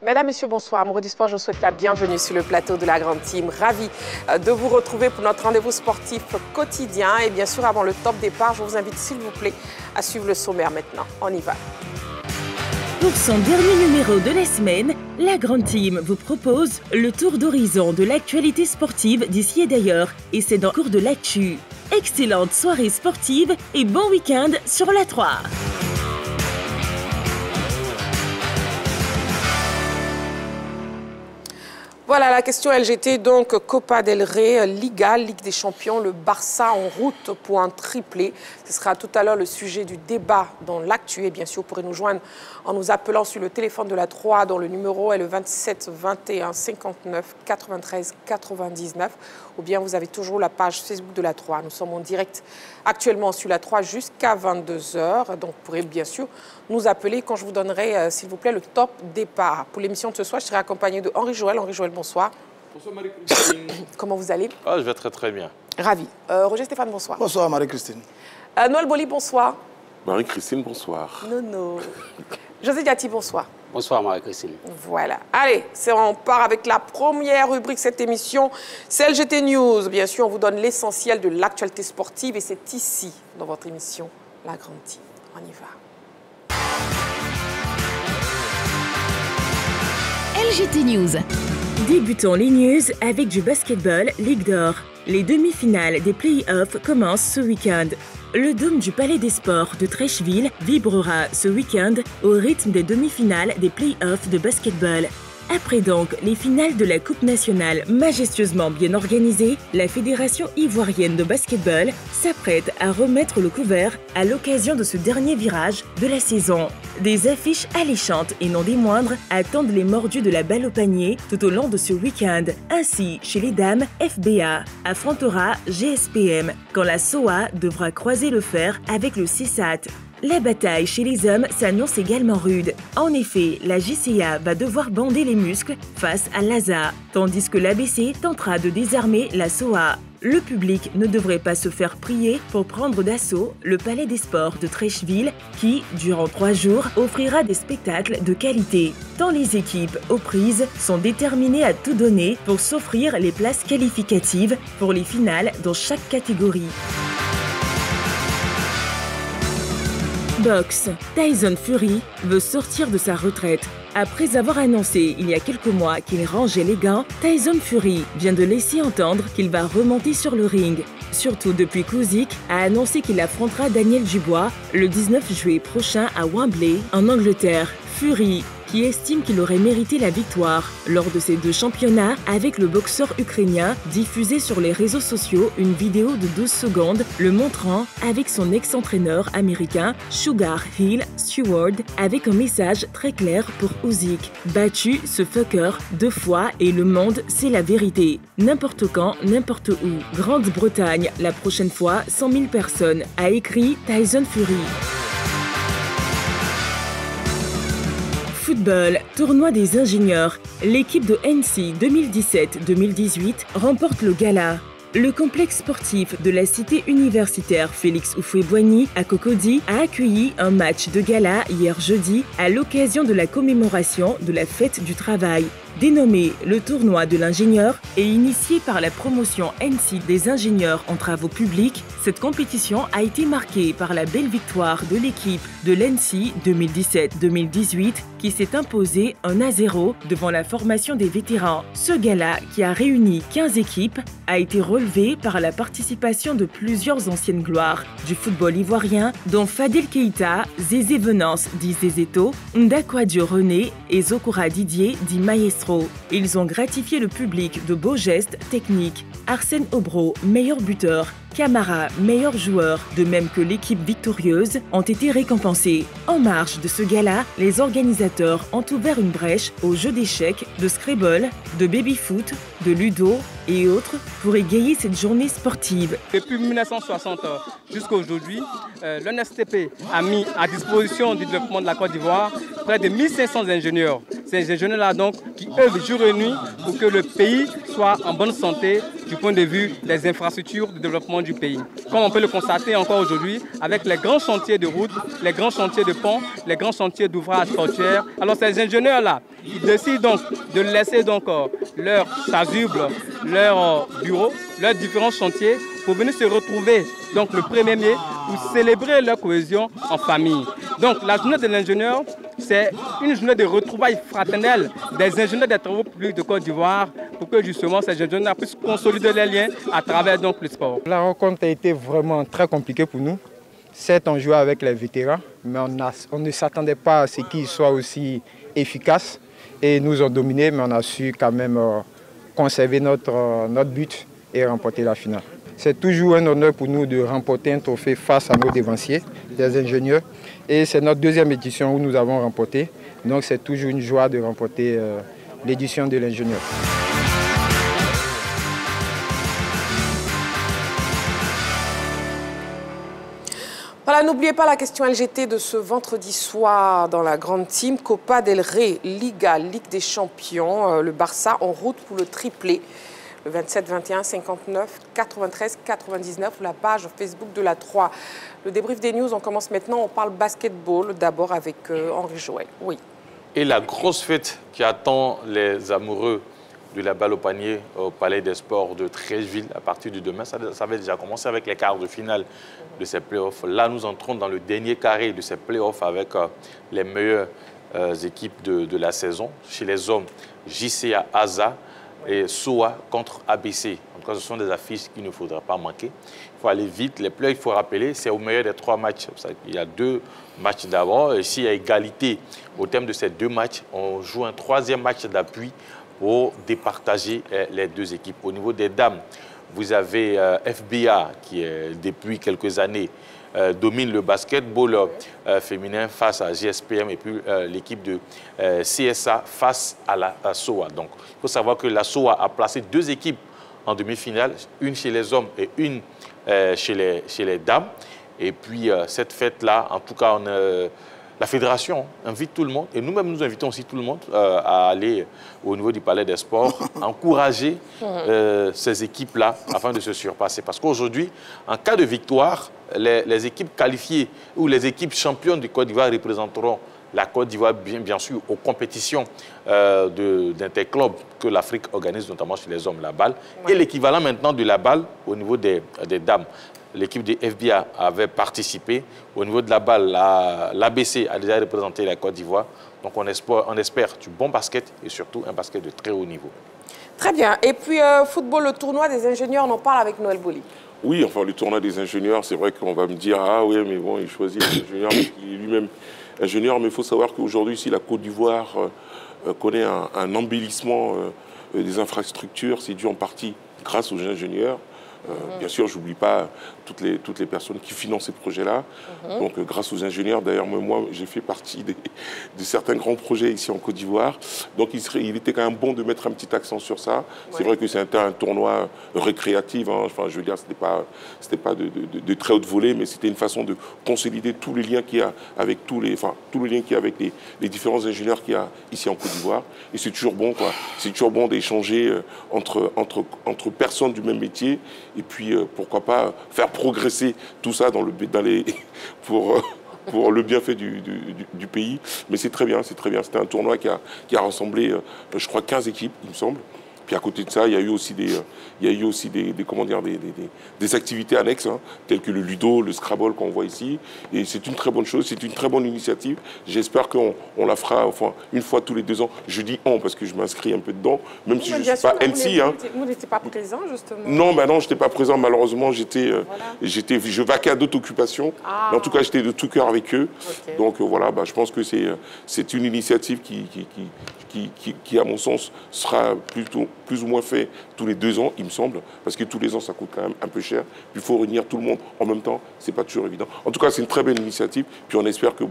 Mesdames, Messieurs, bonsoir. Amoureux du sport, je vous souhaite la bienvenue sur le plateau de la Grande Team. Ravi de vous retrouver pour notre rendez-vous sportif quotidien. Et bien sûr, avant le top départ, je vous invite, s'il vous plaît, à suivre le sommaire maintenant. On y va. Pour son dernier numéro de la semaine, la Grande Team vous propose le tour d'horizon de l'actualité sportive d'ici et d'ailleurs. Et c'est dans le cours de l'actu. Excellente soirée sportive et bon week-end sur la 3. Voilà la question LGT, donc Copa del Rey, Liga, Ligue des Champions, le Barça en route pour un triplé. Ce sera tout à l'heure le sujet du débat dans l'actu. Et bien sûr, vous pourrez nous joindre en nous appelant sur le téléphone de la 3 dont le numéro est le 27 21 59 93 99. Ou bien vous avez toujours la page Facebook de la 3. Nous sommes en direct actuellement sur la 3 jusqu'à 22h. Donc vous pourrez bien sûr nous appeler quand je vous donnerai, s'il vous plaît, le top départ. Pour l'émission de ce soir, je serai accompagné de Henri Joël. Henri Joël, bonsoir. Bonsoir Marie-Christine. Comment vous allez? Je vais très très bien. Ravi. Roger Stéphane, bonsoir. Bonsoir Marie-Christine. Noël Boli, bonsoir. Marie-Christine, bonsoir. Nono. José Diati, bonsoir. Bonsoir Marie-Christine. Voilà. Allez, on part avec la première rubrique de cette émission. C'est LGT News. Bien sûr, on vous donne l'essentiel de l'actualité sportive et c'est ici, dans votre émission, La Grande Team. On y va. LGT News. Débutons les news avec du basketball Ligue d'Or. Les demi-finales des play-offs commencent ce week-end. Le dôme du Palais des Sports de Trècheville vibrera ce week-end au rythme des demi-finales des play-offs de basketball. Après donc les finales de la Coupe nationale majestueusement bien organisées, la Fédération ivoirienne de basketball s'apprête à remettre le couvert à l'occasion de ce dernier virage de la saison. Des affiches alléchantes et non des moindres attendent les mordus de la balle au panier tout au long de ce week-end. Ainsi, chez les dames, FBA affrontera GSPM quand la SOA devra croiser le fer avec le CSAT. La bataille chez les hommes s'annonce également rude. En effet, la JCA va devoir bander les muscles face à l'ASA, tandis que l'ABC tentera de désarmer la SOA. Le public ne devrait pas se faire prier pour prendre d'assaut le Palais des Sports de Trècheville qui, durant 3 jours, offrira des spectacles de qualité. Tant les équipes aux prises sont déterminées à tout donner pour s'offrir les places qualificatives pour les finales dans chaque catégorie. Boxe. Tyson Fury veut sortir de sa retraite. Après avoir annoncé il y a quelques mois qu'il rangeait les gants, Tyson Fury vient de laisser entendre qu'il va remonter sur le ring. Surtout depuis qu'Usyk a annoncé qu'il affrontera Daniel Dubois le 19 juillet prochain à Wembley, en Angleterre. Fury, qui estime qu'il aurait mérité la victoire lors de ces 2 championnats avec le boxeur ukrainien, diffusé sur les réseaux sociaux une vidéo de 12 secondes le montrant avec son ex-entraîneur américain Sugar Hill Stewart avec un message très clair pour Usyk. Battu ce fucker 2 fois et le monde c'est la vérité. N'importe quand, n'importe où. Grande-Bretagne, la prochaine fois 100 000 personnes, a écrit Tyson Fury. Football, tournoi des ingénieurs. L'équipe de NC 2017-2018 remporte le gala. Le complexe sportif de la cité universitaire Félix Houphouët-Boigny à Cocody a accueilli un match de gala hier jeudi à l'occasion de la commémoration de la fête du travail. Dénommé le tournoi de l'ingénieur et initié par la promotion NC des ingénieurs en travaux publics, cette compétition a été marquée par la belle victoire de l'équipe de l'NC 2017-2018 qui s'est imposée 1-0 devant la formation des vétérans. Ce gala, qui a réuni 15 équipes, a été relevé par la participation de plusieurs anciennes gloires du football ivoirien, dont Fadel Keïta, Zézé Venance dit Zézéto, Ndakwadio René et Zokora Didier dit Maestro. Ils ont gratifié le public de beaux gestes techniques. Arsène Obro, meilleur buteur, Camara, meilleur joueur, de même que l'équipe victorieuse, ont été récompensés. En marge de ce gala, les organisateurs ont ouvert une brèche aux jeux d'échecs, de Scrabble, de baby-foot, de ludo et autres pour égayer cette journée sportive. Depuis 1960 jusqu'à aujourd'hui, l'ONSTP a mis à disposition du développement de la Côte d'Ivoire près de 1500 ingénieurs ces ingénieurs-là donc qui œuvrent jour et nuit pour que le pays soit en bonne santé du point de vue des infrastructures de développement du pays. Comme on peut le constater encore aujourd'hui avec les grands chantiers de routes, les grands chantiers de ponts, les grands chantiers d'ouvrages portuaires. Alors ces ingénieurs-là, ils décident donc de laisser donc leur chasuble, leur bureau, leurs différents chantiers pour venir se retrouver donc le 1er mai pour célébrer leur cohésion en famille. Donc la journée de l'ingénieur, c'est une journée de retrouvailles fraternelles des ingénieurs des travaux publics de Côte d'Ivoire pour que justement ces ingénieurs puissent consolider les liens à travers donc le sport. La rencontre a été vraiment très compliquée pour nous. Certes, on jouait avec les vétérans, mais on ne s'attendait pas à ce qu'ils soient aussi efficaces. Et nous ont dominés, mais on a su quand même conserver notre but et remporter la finale. C'est toujours un honneur pour nous de remporter un trophée face à nos dévanciers, des ingénieurs. Et c'est notre deuxième édition où nous avons remporté. Donc c'est toujours une joie de remporter l'édition de l'ingénieur. Voilà, n'oubliez pas la question LGT de ce vendredi soir dans la grande team. Copa del Rey, Liga, Ligue des Champions. Le Barça en route pour le triplé. Le 27, 21, 59, 93, 99, la page Facebook de la 3. Le débrief des news, on commence maintenant. On parle basketball d'abord avec Henri Joël. Oui. Et la grosse fête qui attend les amoureux de la balle au panier au Palais des Sports de Treichville à partir de demain. Ça va déjà commencer avec les quarts de finale de ces playoffs. Là, nous entrons dans le dernier carré de ces playoffs avec les meilleures équipes de la saison. Chez les hommes, JCA Aza et SOA contre ABC. En tout cas, ce sont des affiches qu'il ne faudra pas manquer. Il faut aller vite. Les playoffs, il faut rappeler, c'est au meilleur des 3 matchs. Il y a 2 matchs d'abord. Et s'il y a égalité au terme de ces 2 matchs, on joue un 3e match d'appui pour départager les 2 équipes. Au niveau des dames, vous avez FBA qui, depuis quelques années, domine le basketball féminin face à GSPM et puis l'équipe de CSA face à la SOA. Donc, il faut savoir que la SOA a placé 2 équipes en demi-finale, une chez les hommes et une chez les dames. Et puis, cette fête-là, en tout cas, la fédération invite tout le monde, et nous-mêmes nous invitons aussi tout le monde à aller au niveau du Palais des Sports, encourager ces équipes-là afin de se surpasser. Parce qu'aujourd'hui, en cas de victoire, les équipes qualifiées ou les équipes championnes du Côte d'Ivoire représenteront la Côte d'Ivoire, bien sûr, aux compétitions d'interclubs que l'Afrique organise, notamment chez les hommes, la balle. Ouais. Et l'équivalent maintenant de la balle au niveau des dames. L'équipe de FBA avait participé. Au niveau de la balle, l'ABC a déjà représenté la Côte d'Ivoire. Donc on espère du bon basket et surtout un basket de très haut niveau. Très bien. Et puis, football, le tournoi des ingénieurs, on en parle avec Noël Boli. Oui, enfin, le tournoi des ingénieurs, c'est vrai qu'on va me dire, ah oui, mais bon, il choisit l'ingénieur, il est lui-même ingénieur. Mais il faut savoir qu'aujourd'hui, si la Côte d'Ivoire connaît un embellissement des infrastructures, c'est dû en partie grâce aux ingénieurs. Bien sûr, je n'oublie pas toutes les personnes qui financent ces projets-là. Donc, grâce aux ingénieurs, d'ailleurs, moi, j'ai fait partie de certains grands projets ici en Côte d'Ivoire. Donc, il était quand même bon de mettre un petit accent sur ça. Ouais. C'est vrai que c'était un tournoi récréatif. Hein. Enfin, je veux dire, c'était pas de très haute volée, mais c'était une façon de consolider tous les liens qu'il y a avec tous les liens qu'il y a avec les différents ingénieurs qu'il y a ici en Côte d'Ivoire. Et c'est toujours bon, quoi. C'est toujours bon d'échanger entre personnes du même métier. Et puis, pourquoi pas faire progresser tout ça pour le bienfait du pays. Mais c'est très bien, c'est très bien. C'était un tournoi qui a rassemblé, je crois, 15 équipes, il me semble. Puis à côté de ça, il y a eu aussi des activités annexes, hein, telles que le ludo, le scrabble qu'on voit ici. Et c'est une très bonne chose, c'est une très bonne initiative. J'espère qu'on la fera une fois tous les 2 ans. Je dis on parce que je m'inscris un peu dedans, même si je ne suis pas MC. Vous n'étiez pas présent, justement? Non, je n'étais pas présent. Malheureusement, je vaquais à d'autres occupations. Ah. Mais en tout cas, j'étais de tout cœur avec eux. Okay. Donc voilà, je pense que c'est une initiative qui, à mon sens, sera plus ou moins fait tous les 2 ans, il me semble, parce que tous les ans, ça coûte quand même un peu cher. Puis il faut réunir tout le monde en même temps, c'est pas toujours évident. En tout cas, c'est une très belle initiative, puis on espère que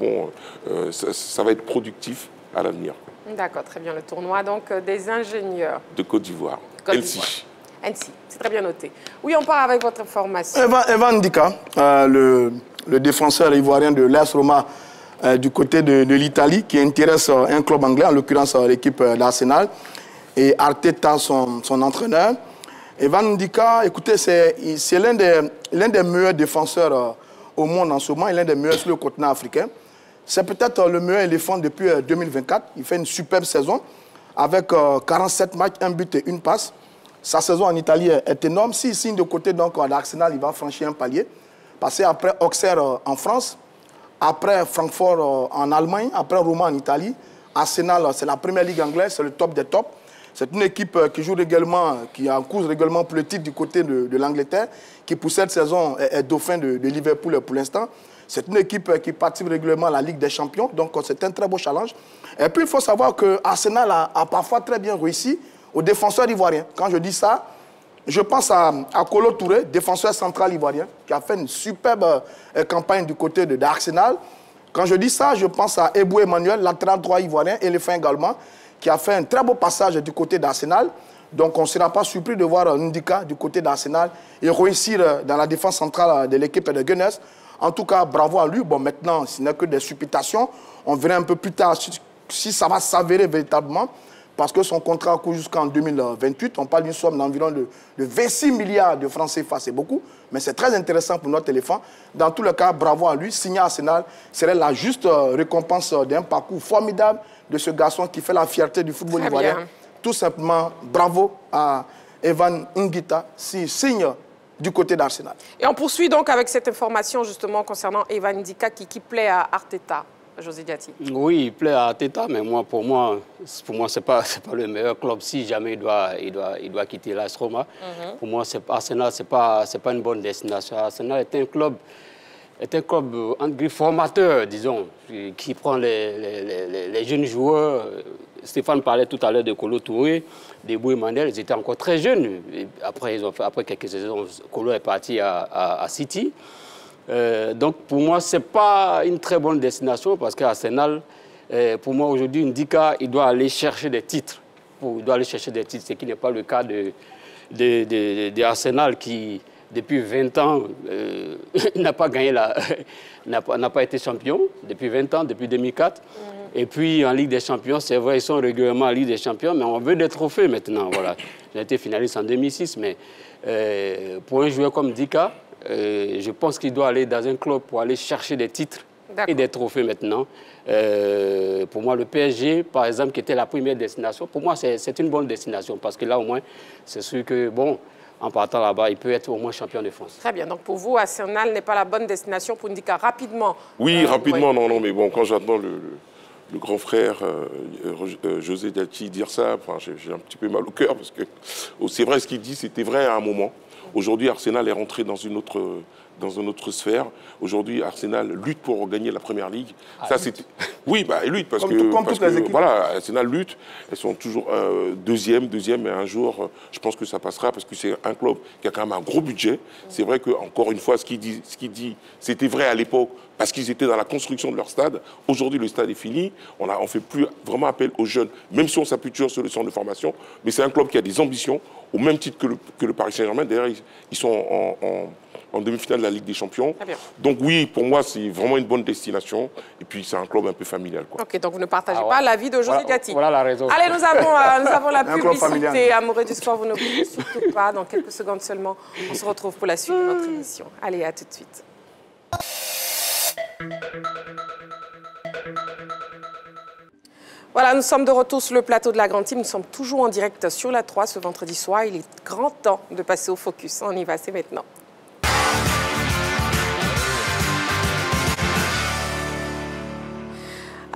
ça va être productif à l'avenir. D'accord, très bien. Le tournoi donc des ingénieurs de Côte d'Ivoire. NC, c'est très bien noté. Oui, on part avec votre information. Evan Ndika, le défenseur ivoirien de l'AS Roma, du côté de l'Italie, qui intéresse un club anglais, en l'occurrence l'équipe d'Arsenal, et Arteta, son entraîneur. Evan Ndika, écoutez, c'est l'un des meilleurs défenseurs au monde en ce moment, et l'un des meilleurs sur le continent africain. C'est peut-être le meilleur éléphant depuis 2024. Il fait une superbe saison avec 47 matchs, 1 but et 1 passe. Sa saison en Italie est énorme. S'il signe de côté d'Arsenal, il va franchir un palier. Passer après Auxerre en France, après Francfort en Allemagne, après Roma en Italie. Arsenal, c'est la première ligue anglaise, c'est le top des tops. C'est une équipe qui joue régulièrement, qui est en course régulièrement pour le titre du côté de l'Angleterre, qui pour cette saison est dauphin de Liverpool pour l'instant. C'est une équipe qui participe régulièrement à la Ligue des Champions, donc c'est un très beau challenge. Et puis il faut savoir que Arsenal a parfois très bien réussi aux défenseurs ivoiriens. Quand je dis ça, je pense à Kolo Touré, défenseur central ivoirien, qui a fait une superbe campagne du côté d'Arsenal. Quand je dis ça, je pense à Ebou Emmanuel, latéral droit ivoirien, éléphant également, qui a fait un très beau passage du côté d'Arsenal. Donc on ne sera pas surpris de voir Ndika du côté d'Arsenal et réussir dans la défense centrale de l'équipe de Gunners. En tout cas, bravo à lui. Bon, maintenant, ce n'est que des supputations. On verra un peu plus tard si ça va s'avérer véritablement, parce que son contrat court jusqu'en 2028. On parle d'une somme d'environ de 26 milliards de francs CFA, c'est beaucoup, mais c'est très intéressant pour notre éléphant. Dans tous les cas, bravo à lui. Signer Arsenal serait la juste récompense d'un parcours formidable de ce garçon qui fait la fierté du football ivoirien. Tout simplement, bravo à Evan Ngita, signe du côté d'Arsenal. Et on poursuit donc avec cette information justement concernant Evan Ndika qui plaît à Arteta. José Diati. Oui, il plaît à Arteta, mais pour moi, c'est pas le meilleur club. Si jamais il doit quitter l'AS Roma, pour moi, Arsenal, c'est pas une bonne destination. Arsenal est un club formateur, disons, qui prend les jeunes joueurs. Stéphane parlait tout à l'heure de Kolo Touré, d'Ebou Emmanuel, ils étaient encore très jeunes. Après quelques saisons, Kolo est parti à City. Donc pour moi, ce n'est pas une très bonne destination parce qu'Arsenal, pour moi aujourd'hui, Ndika, il doit aller chercher des titres. Il doit aller chercher des titres, ce qui n'est pas le cas de Arsenal qui, depuis 20 ans, n'a pas gagné n'a pas été champion depuis 20 ans, depuis 2004. Et puis en Ligue des Champions, c'est vrai, ils sont régulièrement en Ligue des Champions, mais on veut des trophées maintenant. Voilà. J'ai été finaliste en 2006, mais pour un joueur comme Ndika, je pense qu'il doit aller dans un club pour aller chercher des titres et des trophées maintenant. Pour moi, le PSG, par exemple, qui était la première destination, pour moi, c'est une bonne destination parce que là, au moins, c'est sûr que, bon, en partant là-bas, il peut être au moins champion de France. Très bien. Donc, pour vous, Arsenal n'est pas la bonne destination pour Ndika. Rapidement. Oui, rapidement, non, mais bon, quand j'entends le grand frère José Diati dire ça, enfin, j'ai un petit peu mal au cœur parce que c'est vrai, ce qu'il dit, c'était vrai à un moment. Aujourd'hui, Arsenal est rentré dans une autre sphère. Aujourd'hui, Arsenal lutte pour gagner la Première Ligue. Ça, c'est... Oui, il lutte parce que voilà, Arsenal lutte. Elles sont toujours deuxième, mais un jour, je pense que ça passera parce que c'est un club qui a quand même un gros budget. C'est vrai qu'encore une fois, ce qu'il dit, c'était vrai à l'époque parce qu'ils étaient dans la construction de leur stade. Aujourd'hui, le stade est fini. On ne fait plus vraiment appel aux jeunes, même si on s'appuie toujours sur le centre de formation. Mais c'est un club qui a des ambitions, au même titre que le Paris Saint-Germain. D'ailleurs, ils sont en demi-finale de la Ligue des Champions. Donc oui, pour moi, c'est vraiment une bonne destination. Et puis, c'est un club un peu familial, quoi. Ok, donc vous ne partagez pas l'avis de José Diati. Voilà la raison. Allez, nous avons la publicité. Amoureux du sport, vous ne bougez surtout pas. Dans quelques secondes seulement, on se retrouve pour la suite de notre émission. Allez, à tout de suite. Voilà, nous sommes de retour sur le plateau de la Grande Team. Nous sommes toujours en direct sur la 3 ce vendredi soir. Il est grand temps de passer au focus. On y va, c'est maintenant.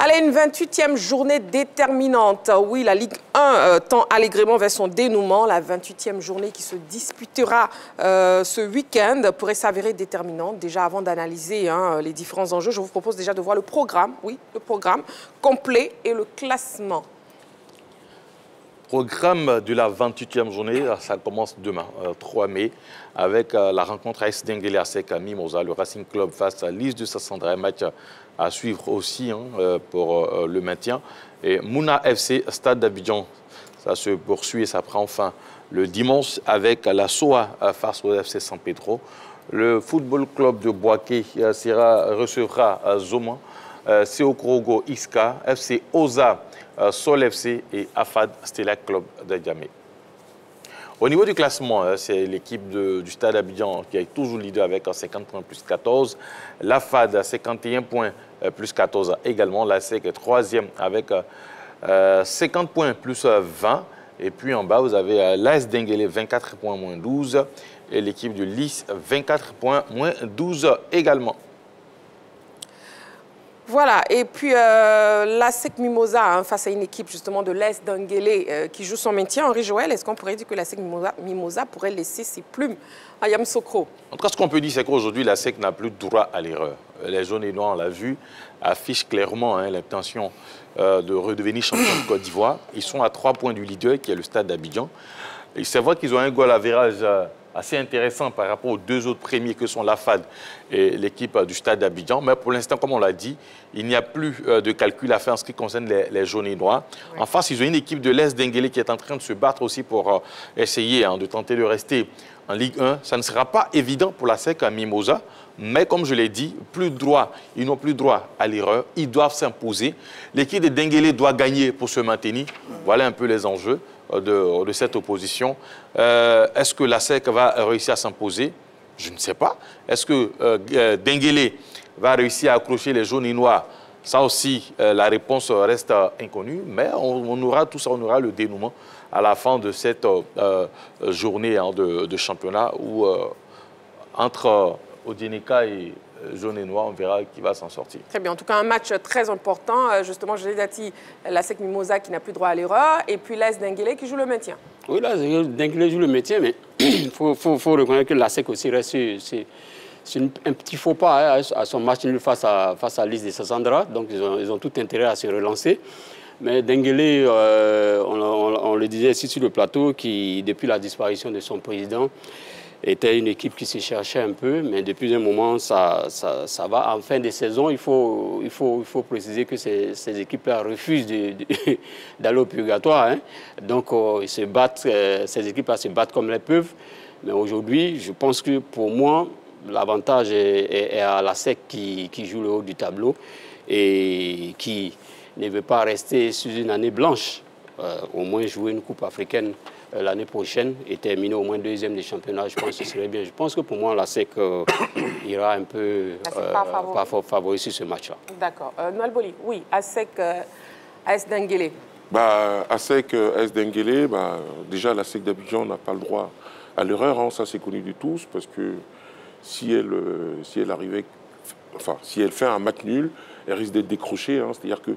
Allez, une 28e journée déterminante. Oui, la Ligue 1 tend allègrement vers son dénouement. La 28e journée qui se disputera ce week-end pourrait s'avérer déterminante. Déjà, avant d'analyser les différents enjeux, je vous propose déjà de voir le programme, le programme complet et le classement. Programme de la 28e journée, ça commence demain, 3 mai, avec la rencontre AS Denguele Asec à Mimosa, le Racing Club face à l'Is de Sassandra, un match à suivre aussi pour le maintien. Et Mouna FC, Stade d'Abidjan, ça se poursuit et ça prend fin le dimanche avec la SOA face au FC San Pedro. Le Football Club de Boaké recevra Zoma Seokrogo Iska, FC Oza, Sol FC et Afad Stella Club de Djamé. Au niveau du classement, c'est l'équipe du Stade Abidjan qui est toujours leader avec 50 points plus 14. L'AFAD à 51 points plus 14 également. La SEC est troisième avec 50 points plus 20. Et puis en bas, vous avez l'AS Denguélé 24 points moins 12. Et l'équipe de Lys 24 points moins 12 également. Voilà, et puis l'ASEC Mimosa, face à une équipe justement de l'Est d'Anguélé qui joue son maintien. Henri Joël, est-ce qu'on pourrait dire que l'ASEC Mimosa pourrait laisser ses plumes à Yamoussoukro? En tout cas, ce qu'on peut dire, c'est qu'aujourd'hui, l'ASEC n'a plus droit à l'erreur. Les jaunes et noirs, on l'a vu, affichent clairement l'intention de redevenir champion de Côte d'Ivoire. Ils sont à 3 points du leader, qui est le Stade d'Abidjan. Et c'est vrai qu'ils ont un goal average assez intéressant par rapport aux deux autres premiers que sont l'AFAD et l'équipe du Stade d'Abidjan. Mais pour l'instant, comme on l'a dit, il n'y a plus de calcul à faire en ce qui concerne les jaunes et noirs. Oui. En face, ils ont une équipe de l'Est d'Enguélé qui est en train de se battre aussi pour essayer de tenter de rester en Ligue 1. Ça ne sera pas évident pour la SEC à Mimosa, mais comme je l'ai dit, ils n'ont plus droit à l'erreur. Ils doivent s'imposer. L'équipe de Denguélé doit gagner pour se maintenir. Voilà un peu les enjeux de cette opposition. Est-ce que la SEC va réussir à s'imposer? Je ne sais pas. Est-ce que Denguélé va réussir à accrocher les jaunes et noirs? Ça aussi, la réponse reste inconnue, mais on aura tout ça, on aura le dénouement à la fin de cette journée de championnat où entre Odieneka et jaune et noir, on verra qui va s'en sortir. Très bien. En tout cas, un match très important. Justement, je l'ai dit, la SEC Mimosa qui n'a plus droit à l'erreur et puis l'AS Denguélé qui joue le maintien. Oui, là, Denguélé joue le maintien, mais il faut reconnaître que la SEC aussi reste... C'est un petit faux pas à son match nul face à Lys de Sassandra. Donc, ils ont tout intérêt à se relancer. Mais Denguélé, on le disait ici sur le plateau, qui, depuis la disparition de son président, était une équipe qui se cherchait un peu. Mais depuis un moment, ça va. En fin de saison, il faut préciser que ces équipes-là refusent d'aller au purgatoire. Hein. Donc, ces équipes-là se battent comme elles peuvent. Mais aujourd'hui, je pense que pour moi, l'avantage est à la SEC qui joue le haut du tableau et qui ne veut pas rester sur une année blanche. Au moins jouer une coupe africaine l'année prochaine et terminer au moins deuxième des championnats, je pense que ce serait bien. Je pense que pour moi, la SEC ira un peu pas favori sur ce match-là. D'accord. Noël Boli, oui, ASEC, AS Denguélé. ASEC, AS Denguélé, déjà la SEC d'Abidjan n'a pas le droit à l'erreur, hein, ça c'est connu de tous, parce que si elle arrivait, enfin, si elle fait un match nul, elle risque d'être décrochée. Hein, c'est-à-dire que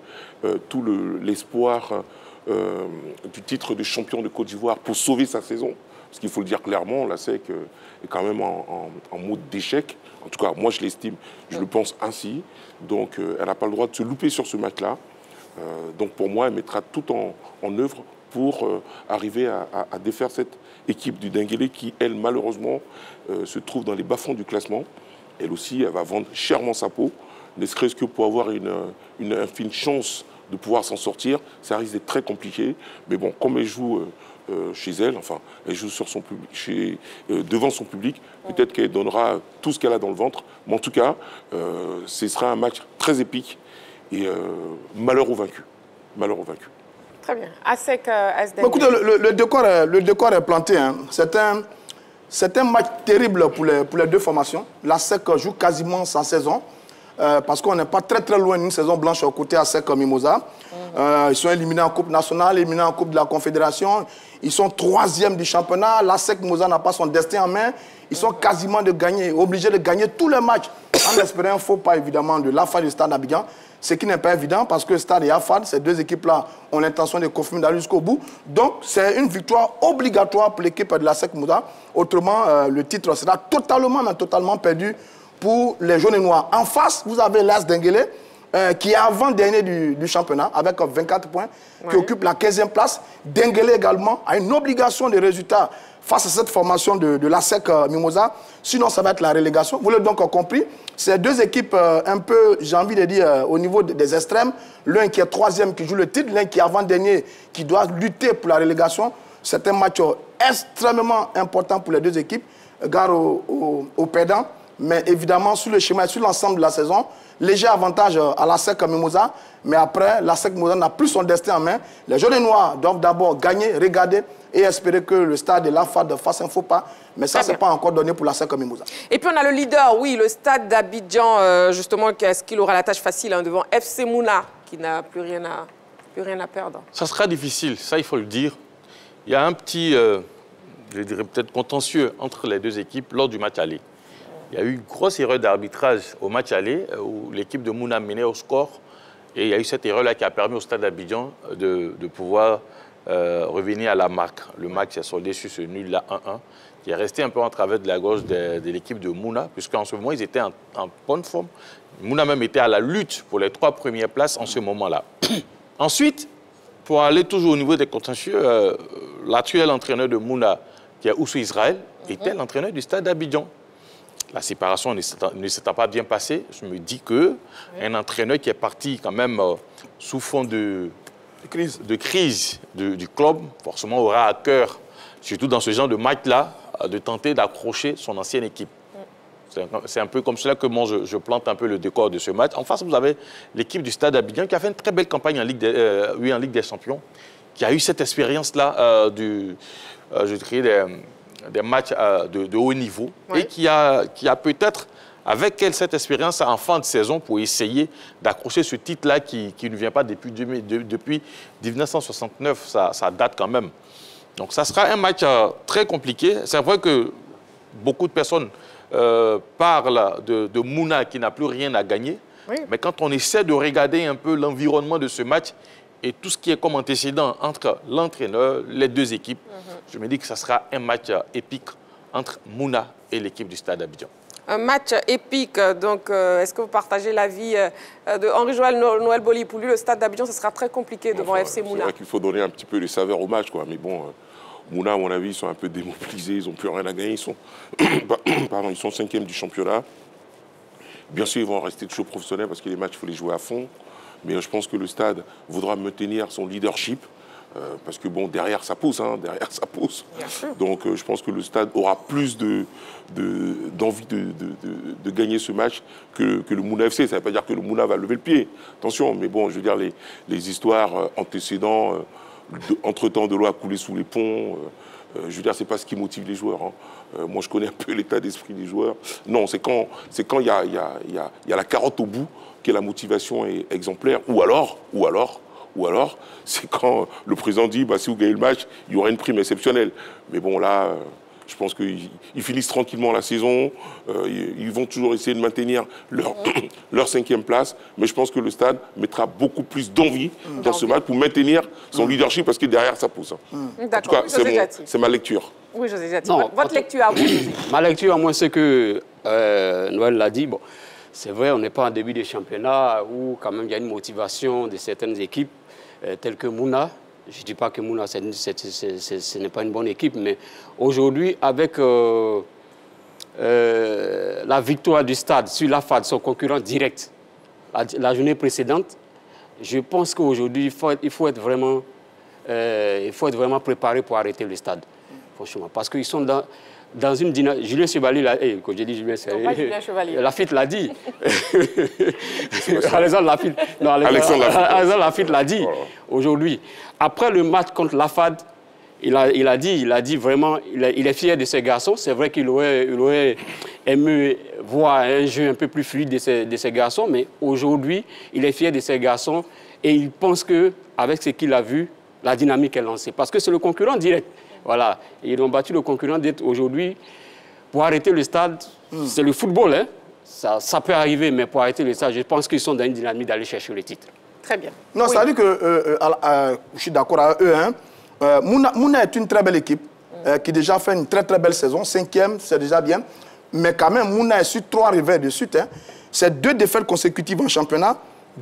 tout l'espoir du titre de champion de Côte d'Ivoire pour sauver sa saison, parce qu'il faut le dire clairement, la SEC est quand même en mode d'échec. En tout cas, moi je l'estime, je le pense ainsi. Donc elle n'a pas le droit de se louper sur ce match-là. Donc pour moi, elle mettra tout en œuvre pour arriver à défaire cette équipe du Denguélé qui, elle, malheureusement, se trouve dans les bas-fonds du classement. Elle aussi, elle va vendre chèrement sa peau, ne serait-ce que pour avoir une infime chance de pouvoir s'en sortir. Ça risque d'être très compliqué. Mais bon, comme elle joue chez elle, enfin, elle joue sur son public, devant son public, peut-être qu'elle donnera tout ce qu'elle a dans le ventre. Mais en tout cas, ce sera un match très épique et malheur aux vaincus. Malheur aux vaincus. Très bien. ASEC, AS Denguélé. Écoutez, le décor est planté. Hein. C'est un match terrible pour les deux formations. L'ASEC joue quasiment sa saison. Parce qu'on n'est pas très loin d'une saison blanche côté ASEC Mimosa. Ils sont éliminés en Coupe nationale, éliminés en Coupe de la Confédération. Ils sont 3e du championnat. L'ASEC Mimosa n'a pas son destin en main. Ils sont quasiment obligés de gagner tous les matchs en espérant un faux pas évidemment de l'AFAD et du Stade d'Abidjan. Ce qui n'est pas évident parce que Stade et AFAD, ces deux équipes-là ont l'intention de confirmer d'aller jusqu'au bout. Donc c'est une victoire obligatoire pour l'équipe de l'ASEC Mimosa. Autrement, le titre sera totalement perdu pour les jaunes et noirs. En face, vous avez l'AS Denguélé, qui est avant-dernier du championnat, avec 24 points, qui occupe la 15e place. Denguélé également a une obligation de résultat face à cette formation de l'ASEC Mimosa. Sinon, ça va être la relégation. Vous l'avez donc compris. C'est deux équipes un peu, j'ai envie de dire, au niveau des extrêmes. L'un qui est 3e, qui joue le titre, l'un qui est avant-dernier, qui doit lutter pour la relégation. C'est un match extrêmement important pour les deux équipes. Gare aux perdants. Mais évidemment, sur le schéma et sur l'ensemble de la saison, léger avantage à la SEC Mimosa. Mais après, la SEC Mimosa n'a plus son destin en main. Les jaunes et noirs doivent d'abord gagner, regarder et espérer que le stade de l'AFAD fasse un faux pas. Mais ça, ce n'est pas encore donné pour la SEC Mimosa. Et puis on a le leader, oui, le stade d'Abidjan, justement, est-ce qu'il aura la tâche facile devant FC Mouna, qui n'a plus rien à perdre? Ça sera difficile, ça il faut le dire. Il y a un petit, je dirais peut-être contentieux entre les deux équipes lors du match aller. Il y a eu une grosse erreur d'arbitrage au match aller où l'équipe de Mouna menait au score. Et il y a eu cette erreur-là qui a permis au stade d'Abidjan de pouvoir revenir à la marque. Le match s'est soldé sur ce nul-là 1-1, qui est resté un peu en travers de la gauche de l'équipe de Mouna, puisqu'en ce moment, ils étaient en bonne forme. Mouna même était à la lutte pour les 3 premières places en ce moment-là. Ensuite, pour aller toujours au niveau des contentieux, l'actuel entraîneur de Mouna, qui est Oussou Israël, était l'entraîneur du stade d'Abidjan. La séparation ne s'étant pas bien passée, je me dis qu'un entraîneur qui est parti quand même sous fond de crise du club, forcément aura à cœur, surtout dans ce genre de match-là, de tenter d'accrocher son ancienne équipe. C'est un peu comme cela que moi je plante un peu le décor de ce match. En face, vous avez l'équipe du stade d'Abidjan qui a fait une très belle campagne en Ligue des Champions, qui a eu cette expérience-là je dirais, des matchs de haut niveau, et qui a peut-être, avec elle, cette expérience en fin de saison pour essayer d'accrocher ce titre-là qui ne vient pas depuis 1969, ça date quand même. Donc ça sera un match très compliqué. C'est vrai que beaucoup de personnes parlent de Mouna qui n'a plus rien à gagner, mais quand on essaie de regarder un peu l'environnement de ce match, et tout ce qui est comme antécédent entre l'entraîneur, les deux équipes, je me dis que ça sera un match épique entre Mouna et l'équipe du stade d'Abidjan. Un match épique, donc est-ce que vous partagez l'avis de Henri-Joël Noël Boli? Pour lui, le stade d'Abidjan, ce sera très compliqué devant FC Mouna. C'est vrai qu'il faut donner un petit peu de saveur au match, quoi. Mais bon, Mouna, à mon avis, ils sont un peu démobilisés, ils n'ont plus rien à gagner. Ils sont 5e du championnat. Bien sûr, ils vont rester toujours professionnels parce que les matchs, il faut les jouer à fond. Mais je pense que le stade voudra maintenir son leadership parce que, bon, derrière, ça pousse. Derrière, ça pousse. Donc, je pense que le stade aura plus d'envie de gagner ce match que le Mouna FC. Ça ne veut pas dire que le Mouna va lever le pied. Attention, mais bon, je veux dire, les histoires antécédentes, entre-temps, de l'eau a coulé sous les ponts. Je veux dire, ce n'est pas ce qui motive les joueurs. Moi, je connais un peu l'état d'esprit des joueurs. Non, c'est quand il y a la carotte au bout que la motivation est exemplaire. Ou alors, c'est quand le président dit, si vous gagnez le match, il y aura une prime exceptionnelle. Mais bon, là, je pense qu'ils finissent tranquillement la saison. Ils vont toujours essayer de maintenir leur 5e place. Mais je pense que le stade mettra beaucoup plus d'envie dans ce match pour maintenir son leadership parce que derrière, ça pousse. En tout cas, c'est ma lecture. Oui, José Jati. Votre lecture à vous. Ma lecture, moi, c'est que Noël l'a dit. Bon, c'est vrai, on n'est pas en début de championnat où quand même il y a une motivation de certaines équipes telles que Mouna. Je ne dis pas que Mouna, ce n'est pas une bonne équipe, mais aujourd'hui, avec la victoire du stade sur l'AFAD, son concurrent direct, la journée précédente, je pense qu'aujourd'hui, il faut être vraiment préparé pour arrêter le stade, franchement. Parce qu'ils sont dans une dynamique. Julien Chevalier, quand j'ai dit Julien Chevalier, Lafitte l'a dit. Alexandre Lafitte l'a dit aujourd'hui. Après le match contre l'AFAD, il a dit vraiment, il est fier de ses garçons. C'est vrai qu'il aurait aimé voir un jeu un peu plus fluide de ses garçons, mais aujourd'hui, il est fier de ses garçons et il pense qu'avec ce qu'il a vu, la dynamique est lancée. Parce que c'est le concurrent direct. Voilà, ils ont battu le concurrent aujourd'hui. Pour arrêter le stade, c'est le football, hein. Ça peut arriver, mais pour arrêter le stade, je pense qu'ils sont dans une dynamique d'aller chercher le titre. Très bien. Non, ça veut dire que je suis d'accord avec eux. Mouna est une très belle équipe qui déjà fait une très belle saison. 5e, c'est déjà bien. Mais quand même, Mouna est sur 3 revers de suite. C'est 2 défaites consécutives en championnat.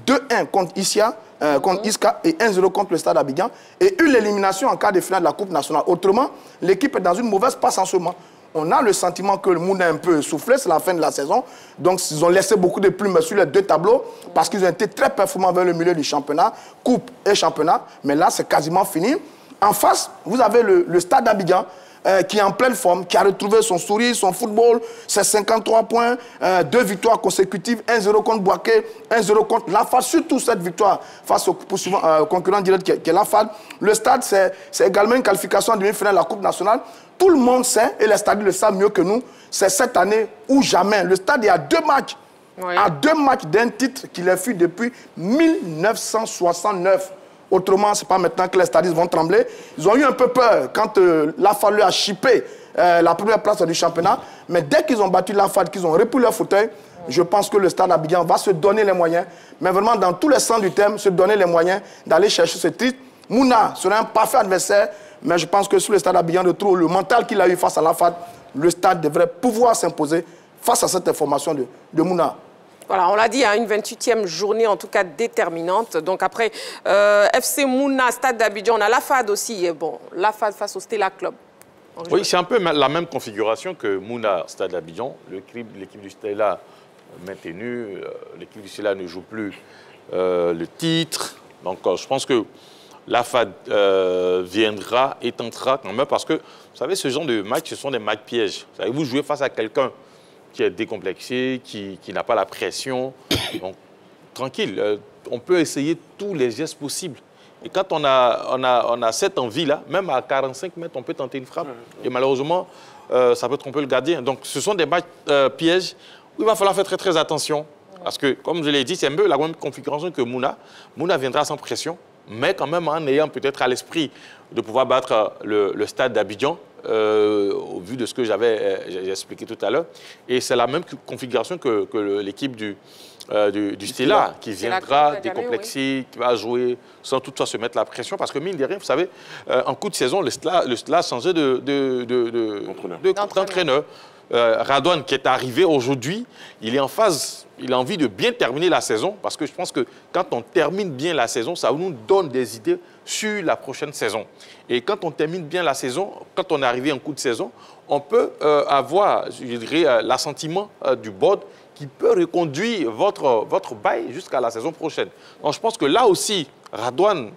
2-1 contre Issia, contre Iska et 1-0 contre le Stade Abidjan. Et une élimination en quart de finale de la Coupe nationale. Autrement, l'équipe est dans une mauvaise passe en ce moment. On a le sentiment que le monde a un peu soufflé, c'est la fin de la saison. Donc, ils ont laissé beaucoup de plumes sur les 2 tableaux parce qu'ils ont été très performants vers le milieu du championnat, Coupe et championnat. Mais là, c'est quasiment fini. En face, vous avez le Stade Abidjan qui est en pleine forme, qui a retrouvé son sourire, son football, ses 53 points, 2 victoires consécutives, 1-0 contre Boaké, 1-0 contre l'AFAD, surtout cette victoire face au concurrent direct qui est l'AFAD. Le stade, c'est également une qualification en demi-finale de la Coupe nationale. Tout le monde sait, et les stades le savent mieux que nous, c'est cette année ou jamais. Le stade est à 2 matchs. Oui. À 2 matchs d'un titre qu'il a fait depuis 1969. Autrement, ce n'est pas maintenant que les stadistes vont trembler. Ils ont eu un peu peur quand l'AFAD a chippé la première place du championnat. Mais dès qu'ils ont battu l'AFAD, qu'ils ont repris leur fauteuil, je pense que le stade Abidjan va se donner les moyens, mais vraiment dans tous les sens du terme, se donner les moyens d'aller chercher ce titre. Mouna serait un parfait adversaire, mais je pense que sur le stade Abidjan de Trou, le mental qu'il a eu face à l'AFAD, le stade devrait pouvoir s'imposer face à cette information de Mouna. Voilà, on l'a dit, hein, une 28e journée en tout cas déterminante. Donc après FC Mouna, Stade d'Abidjan, on a l'AFAD aussi. Et bon, l'AFAD face au Stella Club. Oui, c'est un peu la même configuration que Mouna, Stade d'Abidjan. L'équipe du Stella maintenue, l'équipe du Stella ne joue plus le titre. Donc je pense que l'AFAD viendra et tentera quand même parce que, vous savez, ce genre de matchs, ce sont des matchs pièges. Vous savez, vous jouez face à quelqu'un qui est décomplexé, qui n'a pas la pression. Donc, tranquille, on peut essayer tous les gestes possibles. Et quand on a cette envie-là, même à 45 mètres, on peut tenter une frappe. Et malheureusement, ça peut tromper le gardien. Donc, ce sont des matchs pièges où il va falloir faire très, très attention. Parce que, comme je l'ai dit, c'est un peu la même configuration que Mouna. Mouna viendra sans pression, mais quand même en ayant peut-être à l'esprit de pouvoir battre le stade d'Abidjan, au vu de ce que j'ai expliqué tout à l'heure. Et c'est la même configuration que l'équipe du Stella, qui viendra décomplexer, qui va jouer sans toutefois se mettre la pression. Parce que mine de rien, vous savez, en coup de saison, le Stella a changé d'entraîneur. Radouane, qui est arrivé aujourd'hui, il est en phase, il a envie de bien terminer la saison, parce que je pense que quand on termine bien la saison, ça nous donne des idées sur la prochaine saison. Et quand on termine bien la saison, quand on est arrivé en coup de saison, on peut avoir, je dirais, l'assentiment du board qui peut reconduire votre bail jusqu'à la saison prochaine. Donc je pense que là aussi, Radouane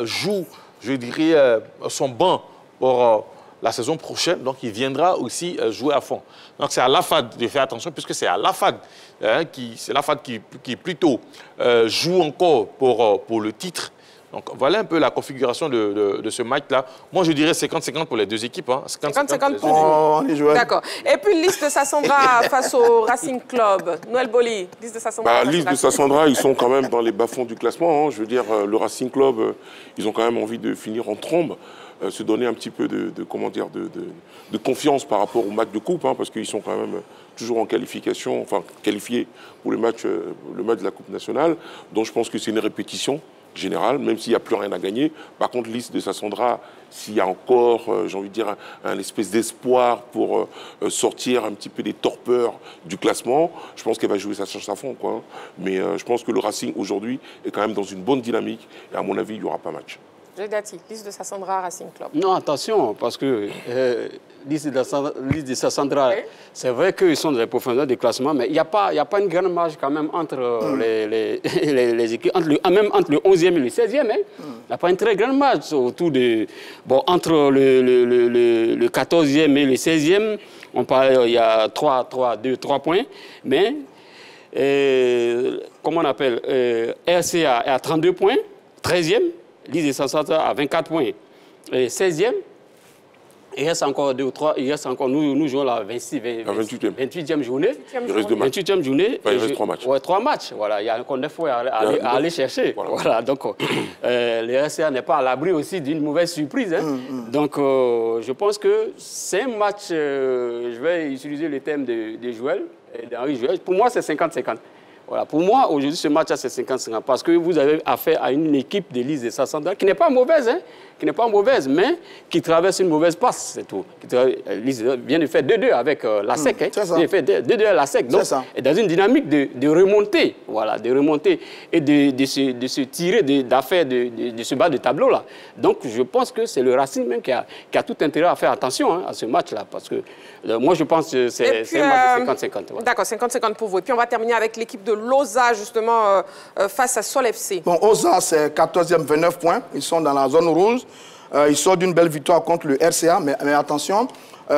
joue, je dirais, son banc pour la saison prochaine, donc il viendra aussi jouer à fond. Donc c'est à l'AFAD de faire attention, puisque c'est à l'AFAD qui plutôt joue encore pour le titre. Donc voilà un peu la configuration de ce match-là. Moi, je dirais 50-50 pour les deux équipes. 50-50 pour vous. D'accord. Et puis, liste de Sassandra face au Racing Club. Noël Boli, liste de Sassandra. Liste de Sassandra, ils sont quand même dans les bas-fonds du classement. Je veux dire, le Racing Club, ils ont quand même envie de finir en trombe. Se donner un petit peu de confiance par rapport au match de coupe, parce qu'ils sont quand même toujours en qualification, enfin qualifiés pour le match de la Coupe nationale. Donc je pense que c'est une répétition générale, même s'il n'y a plus rien à gagner. Par contre, liste de Sassandra, s'il y a encore, j'ai envie de dire, un espèce d'espoir pour sortir un petit peu des torpeurs du classement, je pense qu'elle va jouer sa chance à fond, quoi. Mais je pense que le Racing, aujourd'hui, est quand même dans une bonne dynamique. Et à mon avis, il n'y aura pas match. Dati, liste de Sassandra Racing Club. Non, attention, parce que liste de Sassandra, okay, c'est vrai qu'ils sont dans les profondeurs du classement, mais il n'y a pas une grande marge quand même entre les équipes, même entre le 11e et le 16e. Hein. Il n'y a pas une très grande marge autour de... Bon, entre le 14e et le 16e, on parle, il y a 3 points, mais comment on appelle, RCA est à 32 points, 13e. Lise de Sassandra à 24 points. Et 16e, il reste encore 2 ou 3. Il reste encore, nous jouons la 28e journée. Il reste 2 matchs. 28e journée. Enfin, il reste 3 matchs. Oui, 3 matchs. Voilà, il y a encore 9 fois à aller chercher. Voilà, donc, le RCA n'est pas à l'abri aussi d'une mauvaise surprise. Hein. Donc, je pense que c'est un match, je vais utiliser le thème de Joël, d'Henri Joël. Pour moi, c'est 50-50. Voilà. Pour moi, aujourd'hui, ce match-là, c'est 50-50. Parce que vous avez affaire à une équipe de Lise de Sassandra qui n'est pas mauvaise, hein, mais qui traverse une mauvaise passe, c'est tout. Lise vient de faire 2-2 avec la SEC. Hein. Il a fait 2-2 à la SEC. Donc, et dans une dynamique de remonter, voilà, de remonter et de se tirer d'affaires de ce bas de tableau-là. Donc, je pense que c'est le Racing même qui a tout intérêt à faire attention à ce match-là. Parce que moi, je pense que c'est un match de 50-50. Voilà. D'accord, 50-50 pour vous. Et puis, on va terminer avec l'équipe de Loza, justement, face à Sol FC. Bon, Oza, c'est 14e, 29 points. Ils sont dans la zone rouge. Il sort d'une belle victoire contre le RCA, mais attention,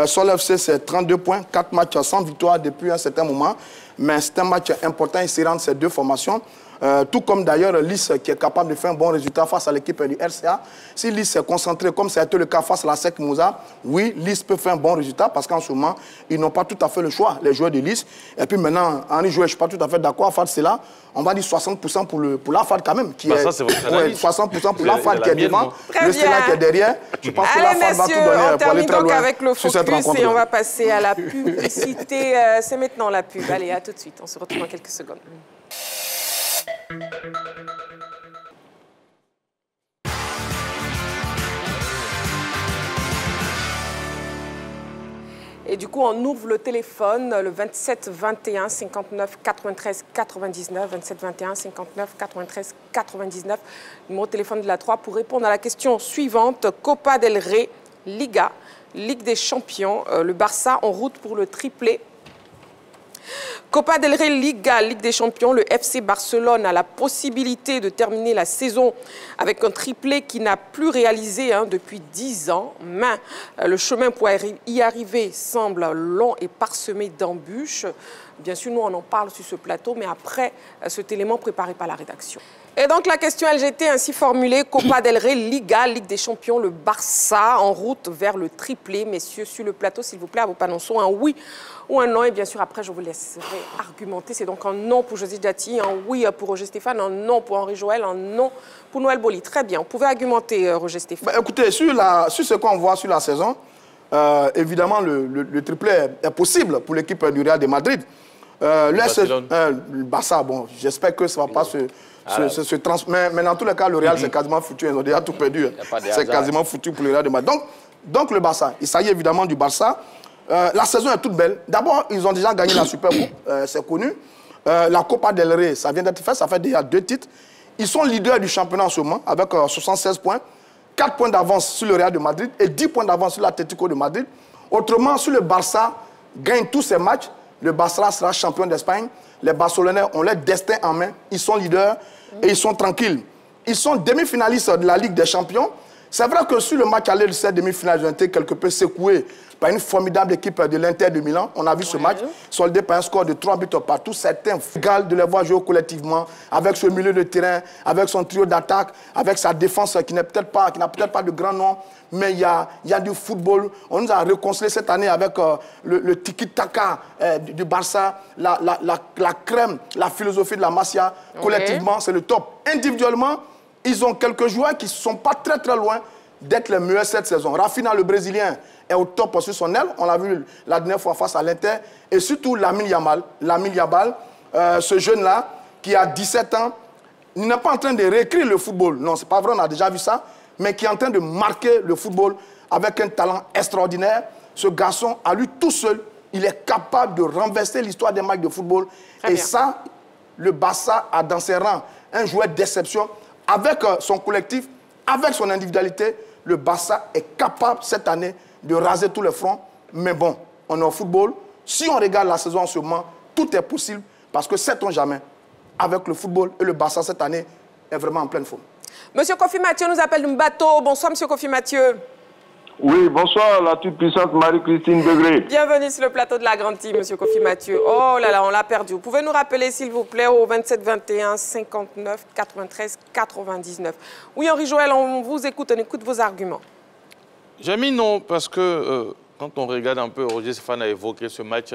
Sol FC, c'est 32 points, 4 matchs sans victoire depuis un certain moment. Mais c'est un match important ici entre ces deux formations. Tout comme d'ailleurs Lys qui est capable de faire un bon résultat face à l'équipe du RCA. Si Lys s'est concentré comme ça a été le cas face à la SEC Moussa, oui, Lys peut faire un bon résultat parce qu'en ce moment, ils n'ont pas tout à fait le choix, les joueurs de Lys. Et puis maintenant, Henri Jouet, je ne suis pas tout à fait d'accord à faire cela. On va dire 60% pour la FAD quand même. Qui est, ça, c'est votre analyse. 60% pour la FAD qui est devant, le Sénat qui est derrière. Je pense que la Allez, FAD va tout messieurs, donner on pour aller termine très donc loin avec le sur cette focus rencontre. et on va passer à la publicité. C'est maintenant la pub. Allez, à tout de suite. On se retrouve dans quelques secondes. Et du coup, on ouvre le téléphone, le 27 21 59 93 99, 27 21 59 93 99, numéro de téléphone de la 3 pour répondre à la question suivante. Copa del Rey, Liga, Ligue des Champions, le Barça en route pour le triplé. Copa del Rey, Liga, Ligue des Champions, le FC Barcelone a la possibilité de terminer la saison avec un triplé qui n'a plus réalisé depuis 10 ans. Mais le chemin pour y arriver semble long et parsemé d'embûches. Bien sûr, nous, on en parle sur ce plateau, mais après cet élément préparé par la rédaction. Et donc, la question LGT ainsi formulée, Copa del Rey, Liga, Ligue des Champions, le Barça en route vers le triplé. Messieurs, sur le plateau, s'il vous plaît, à vos panonceaux, un oui ou un non. Et bien sûr, après, je vous laisserai argumenter. C'est donc un non pour José Diati, un oui pour Roger Stéphane, un non pour Henri Joël, un non pour Noël Boli. Très bien. Vous pouvez argumenter, Roger Stéphane. Écoutez, sur ce qu'on voit sur la saison, évidemment, le triplé est possible pour l'équipe du Real de Madrid. Le Barça, bon, j'espère que ça ne va pas se transmettre. Mais dans tous les cas, le Real, c'est quasiment foutu. Ils ont déjà tout perdu. C'est quasiment foutu pour le Real de Madrid. Donc le Barça, il s'agit évidemment du Barça. La saison est toute belle. D'abord, ils ont déjà gagné la Super Coupe, c'est connu. La Copa del Rey, ça vient d'être fait, ça fait déjà 2 titres. Ils sont leaders du championnat en ce moment, avec 76 points, 4 points d'avance sur le Real de Madrid et 10 points d'avance sur l'Atlético de Madrid. Autrement, si le Barça gagne tous ses matchs, le Barça sera champion d'Espagne. Les Barcelonais ont leur destin en main. Ils sont leaders et ils sont tranquilles. Ils sont demi-finalistes de la Ligue des Champions. C'est vrai que sur le match aller de cette demi-finale, ils ont été quelque peu secoués par une formidable équipe de l'Inter de Milan. On a vu ce match soldé par un score de 3 buts partout. Certains égal de les voir jouer collectivement avec ce milieu de terrain, avec son trio d'attaque, avec sa défense qui n'a peut-être pas de grand nom. Mais il y a du football. On nous a réconcilié cette année avec le tiki-taka du Barça, la crème, la philosophie de la Masia. Collectivement, c'est le top. Individuellement, ils ont quelques joueurs qui ne sont pas très loin d'être les meilleurs cette saison. Rafinha, le Brésilien, est au top sur son aile. On l'a vu la dernière fois face à l'Inter. Et surtout Lamine Yamal, ce jeune-là, qui a 17 ans, il n'est pas en train de réécrire le football. Non, c'est pas vrai, on a déjà vu ça. Mais qui est en train de marquer le football avec un talent extraordinaire. Ce garçon, à lui tout seul, il est capable de renverser l'histoire des matchs de football. Et ça, le Barça a dans ses rangs un joueur d'exception. Avec son collectif, avec son individualité, le Barça est capable cette année de raser tous les fronts. Mais bon, on est au football. Si on regarde la saison en ce moment, tout est possible. Parce que sait-on jamais, avec le football et le Barça cette année, est vraiment en pleine forme. Monsieur Kofi Mathieu nous appelle Mbato. Bonsoir, monsieur Kofi Mathieu. Oui, bonsoir, la toute puissante Marie-Christine Degré. Bienvenue sur le plateau de la Grande Team, monsieur Kofi Mathieu. Oh là là, on l'a perdu. Vous pouvez nous rappeler, s'il vous plaît, au 27 21 59 93 99. Oui, Henri Joël, on vous écoute, on écoute vos arguments. J'ai mis non, parce que quand on regarde un peu, Roger Stéphane a évoqué ce match,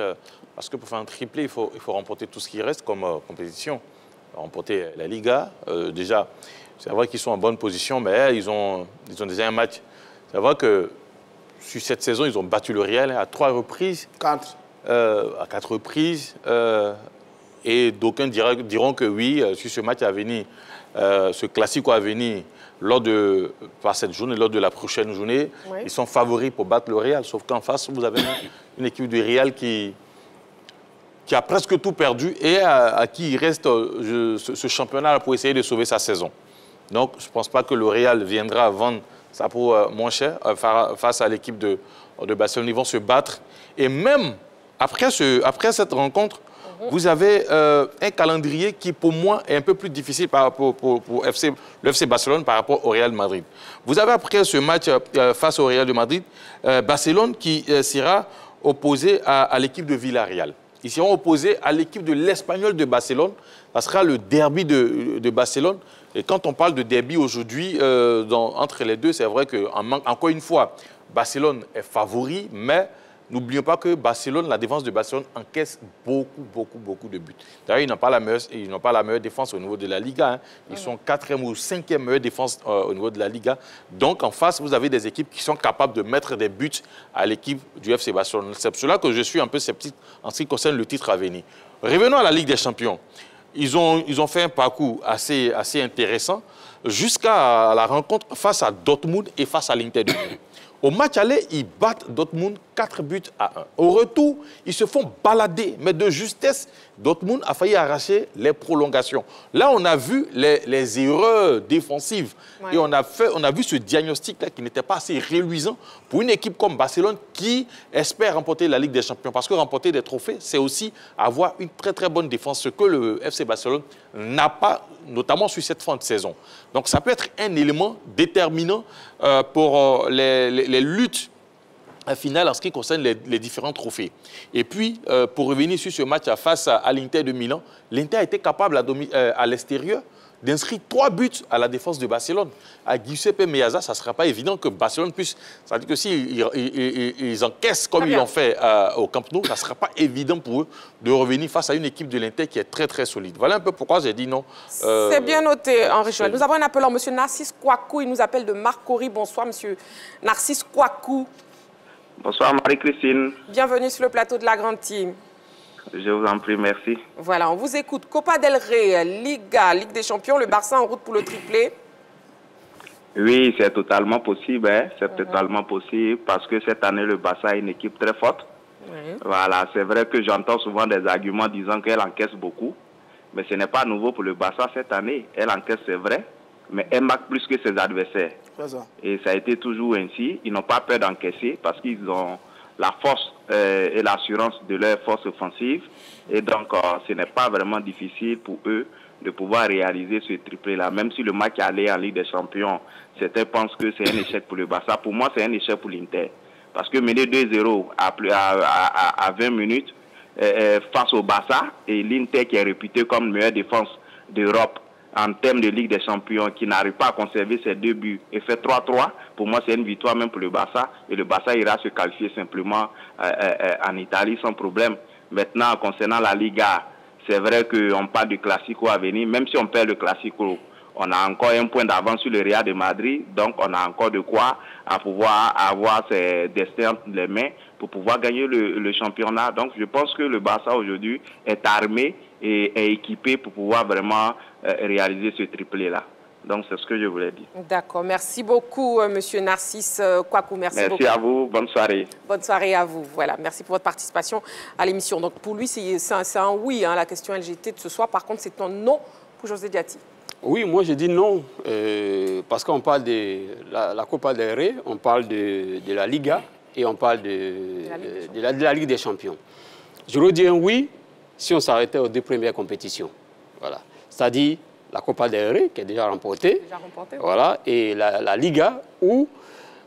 parce que pour faire un triplé, il faut remporter tout ce qui reste comme compétition. Remporter la Liga, déjà, c'est vrai qu'ils sont en bonne position, mais ils ont déjà un match. C'est vrai que sur cette saison, ils ont battu le Real à 3 reprises. 4. À 4 reprises. Et d'aucuns diront que oui, sur ce match à venir, ce classico à venir, par cette journée, lors de la prochaine journée, ils sont favoris pour battre le Real. Sauf qu'en face, vous avez une équipe du Real qui a presque tout perdu et à qui il reste ce championnat pour essayer de sauver sa saison. Donc, je ne pense pas que le Real viendra vendre ça pour moins cher face à l'équipe de Barcelone. Ils vont se battre. Et même après cette rencontre, vous avez un calendrier qui, pour moi, est un peu plus difficile pour le FC Barcelone par rapport au Real Madrid. Vous avez après ce match face au Real de Madrid, Barcelone qui sera opposé à l'équipe de Villarreal. Ils seront opposés à l'équipe de l'Espagnol de Barcelone. Ça sera le derby de Barcelone. Et quand on parle de derby aujourd'hui, entre les deux, c'est vrai qu'encore une fois, Barcelone est favori, mais n'oublions pas que Barcelone, la défense de Barcelone encaisse beaucoup de buts. D'ailleurs, ils n'ont pas la meilleure défense au niveau de la Liga. Hein. Ils sont 4e ou 5e meilleure défense au niveau de la Liga. Donc, en face, vous avez des équipes qui sont capables de mettre des buts à l'équipe du FC Barcelone. C'est pour cela que je suis un peu sceptique en ce qui concerne le titre à venir. Revenons à la Ligue des Champions. Ils ont fait un parcours assez intéressant jusqu'à la rencontre face à Dortmund et face à l'Inter de Milan. Au match aller, ils battent Dortmund 4 buts à 1. Au retour, ils se font balader, mais de justesse, Dortmund a failli arracher les prolongations. Là, on a vu les erreurs défensives et on a vu ce diagnostic-là qui n'était pas assez reluisant pour une équipe comme Barcelone qui espère remporter la Ligue des Champions. Parce que remporter des trophées, c'est aussi avoir une très bonne défense, ce que le FC Barcelone n'a pas, notamment sur cette fin de saison. Donc, ça peut être un élément déterminant pour les luttes finale en ce qui concerne les différents trophées. Et puis, pour revenir sur ce match face à l'Inter de Milan, l'Inter a été capable à l'extérieur d'inscrire 3 buts à la défense de Barcelone. À Giuseppe Meazza, ça ne sera pas évident que Barcelone puisse... C'est-à-dire que s'ils encaissent comme ils l'ont fait au Camp Nou, ça ne sera pas évident pour eux de revenir face à une équipe de l'Inter qui est très solide. Voilà un peu pourquoi j'ai dit non. C'est bien noté, Henri Joël. Nous avons un appel en M. Narcisse Kouakou. Il nous appelle de Marcory. Bonsoir, M. Narcisse Kouakou. Bonsoir Marie-Christine. Bienvenue sur le plateau de la Grande Team. Je vous en prie, merci. Voilà, on vous écoute. Copa del Rey, Liga, Ligue des Champions, le Barça en route pour le triplé. Oui, c'est totalement possible. Hein? C'est totalement possible parce que cette année, le Barça a une équipe très forte. Voilà, c'est vrai que j'entends souvent des arguments disant qu'elle encaisse beaucoup. Mais ce n'est pas nouveau pour le Barça cette année. Elle encaisse, c'est vrai, mais elle marque plus que ses adversaires. Et ça a été toujours ainsi. Ils n'ont pas peur d'encaisser parce qu'ils ont la force et l'assurance de leur force offensive. Et donc, ce n'est pas vraiment difficile pour eux de pouvoir réaliser ce triplé-là. Même si le match allait en Ligue des Champions, certains pensent que c'est un échec pour le Barça. Pour moi, c'est un échec pour l'Inter. Parce que mener 2-0 à 20 minutes face au Barça et l'Inter qui est réputé comme meilleure défense d'Europe en termes de Ligue des Champions, qui n'arrive pas à conserver ses 2 buts et fait 3-3, pour moi c'est une victoire même pour le Barça. Et le Barça ira se qualifier simplement en Italie sans problème. Maintenant, concernant la Liga, c'est vrai qu'on parle du Classico à venir. Même si on perd le Classico, on a encore un point d'avance sur le Real de Madrid. Donc on a encore de quoi à pouvoir avoir ses destins entre les mains pour pouvoir gagner le championnat. Donc je pense que le Barça aujourd'hui est armé et est équipé pour pouvoir vraiment réaliser ce triplé-là. Donc c'est ce que je voulais dire. D'accord. Merci beaucoup, Monsieur Narcisse Kouakou. Merci beaucoup. À vous. Bonne soirée. Bonne soirée à vous. Voilà. Merci pour votre participation à l'émission. Donc pour lui, c'est un oui, hein, la question LGT de ce soir. Par contre, c'est un non pour José Diati. Oui, moi je dis non, parce qu'on parle de la Copa del Rey, on parle de la Liga et on parle de la Ligue des Champions. Je veux dire oui si on s'arrêtait aux 2 premières compétitions. Voilà. C'est-à-dire la Copa del Rey qui est déjà remportée, voilà, et la Liga où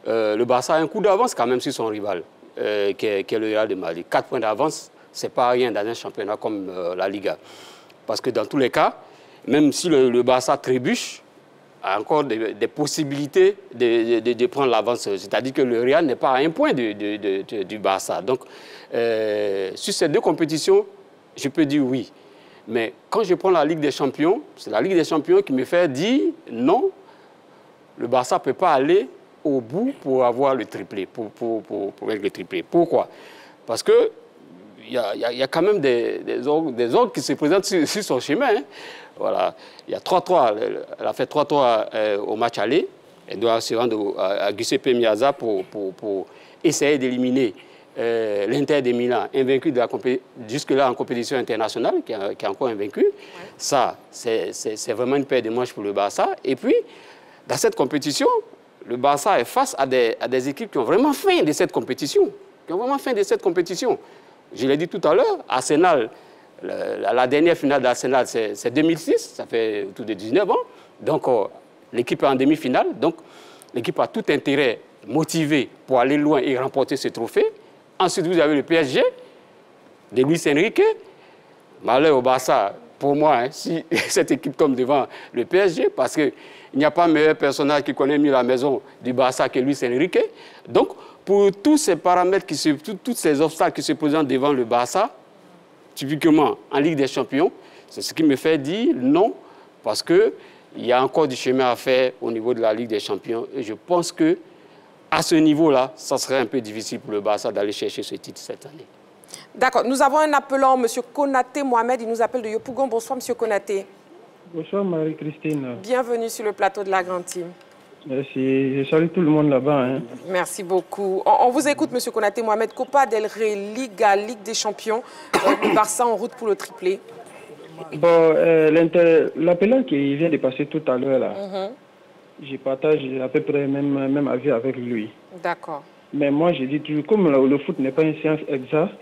le Barça a un coup d'avance quand même sur son rival, qui est le Real de Madrid. 4 points d'avance, ce n'est pas rien dans un championnat comme la Liga. Parce que dans tous les cas, même si le Barça trébuche, a encore des possibilités de prendre l'avance. C'est-à-dire que le Real n'est pas à 1 point du Barça. Donc, sur ces 2 compétitions, je peux dire oui. Mais quand je prends la Ligue des Champions, c'est la Ligue des Champions qui me fait dire non, le Barça ne peut pas aller au bout pour avoir le triplé, pour être le triplé. Pourquoi? Parce que il y a quand même des ordres qui se présentent sur son chemin. Hein. Voilà. Il y a 3-3. Elle a fait 3-3 au match aller. Elle doit se rendre à Giuseppe Meazza pour essayer d'éliminer l'Inter de Milan, invaincu jusque-là en compétition internationale, qui est encore invaincu. Ouais. Ça, c'est vraiment une paire de manches pour le Barça. Et puis, dans cette compétition, le Barça est face à des équipes qui ont vraiment faim de cette compétition. Je l'ai dit tout à l'heure, Arsenal La dernière finale d'Arsenal, c'est 2006, ça fait autour de 19 ans. Donc, l'équipe est en demi-finale. Donc, l'équipe a tout intérêt motivé pour aller loin et remporter ce trophée. Ensuite, vous avez le PSG de Luis Enrique. Malheur au Barça, pour moi, hein, si cette équipe tombe devant le PSG, parce qu'il n'y a pas meilleur personnage qui connaît mieux la maison du Barça que Luis Enrique. Donc, pour tous ces paramètres, tous ces obstacles qui se présentent devant le Barça, typiquement en Ligue des Champions, c'est ce qui me fait dire non, parce qu'il y a encore du chemin à faire au niveau de la Ligue des Champions. Et je pense qu'à ce niveau-là, ça serait un peu difficile pour le Barça d'aller chercher ce titre cette année. D'accord. Nous avons un appelant, M. Konaté Mohamed. Il nous appelle de Yopougon. Bonsoir, M. Konaté. Bonsoir, Marie-Christine. Bienvenue sur le plateau de la Grande Team. Merci. Je salue tout le monde là-bas. Hein. Merci beaucoup. On vous écoute, M. Konaté Mohamed. Copa del Rey, Liga, Ligue des Champions. Le Barça en route pour le triplé. Bon, l'appelant qui vient de passer tout à l'heure, là, je partage à peu près même avis avec lui. D'accord. Mais moi, je dis toujours, comme le foot n'est pas une science exacte,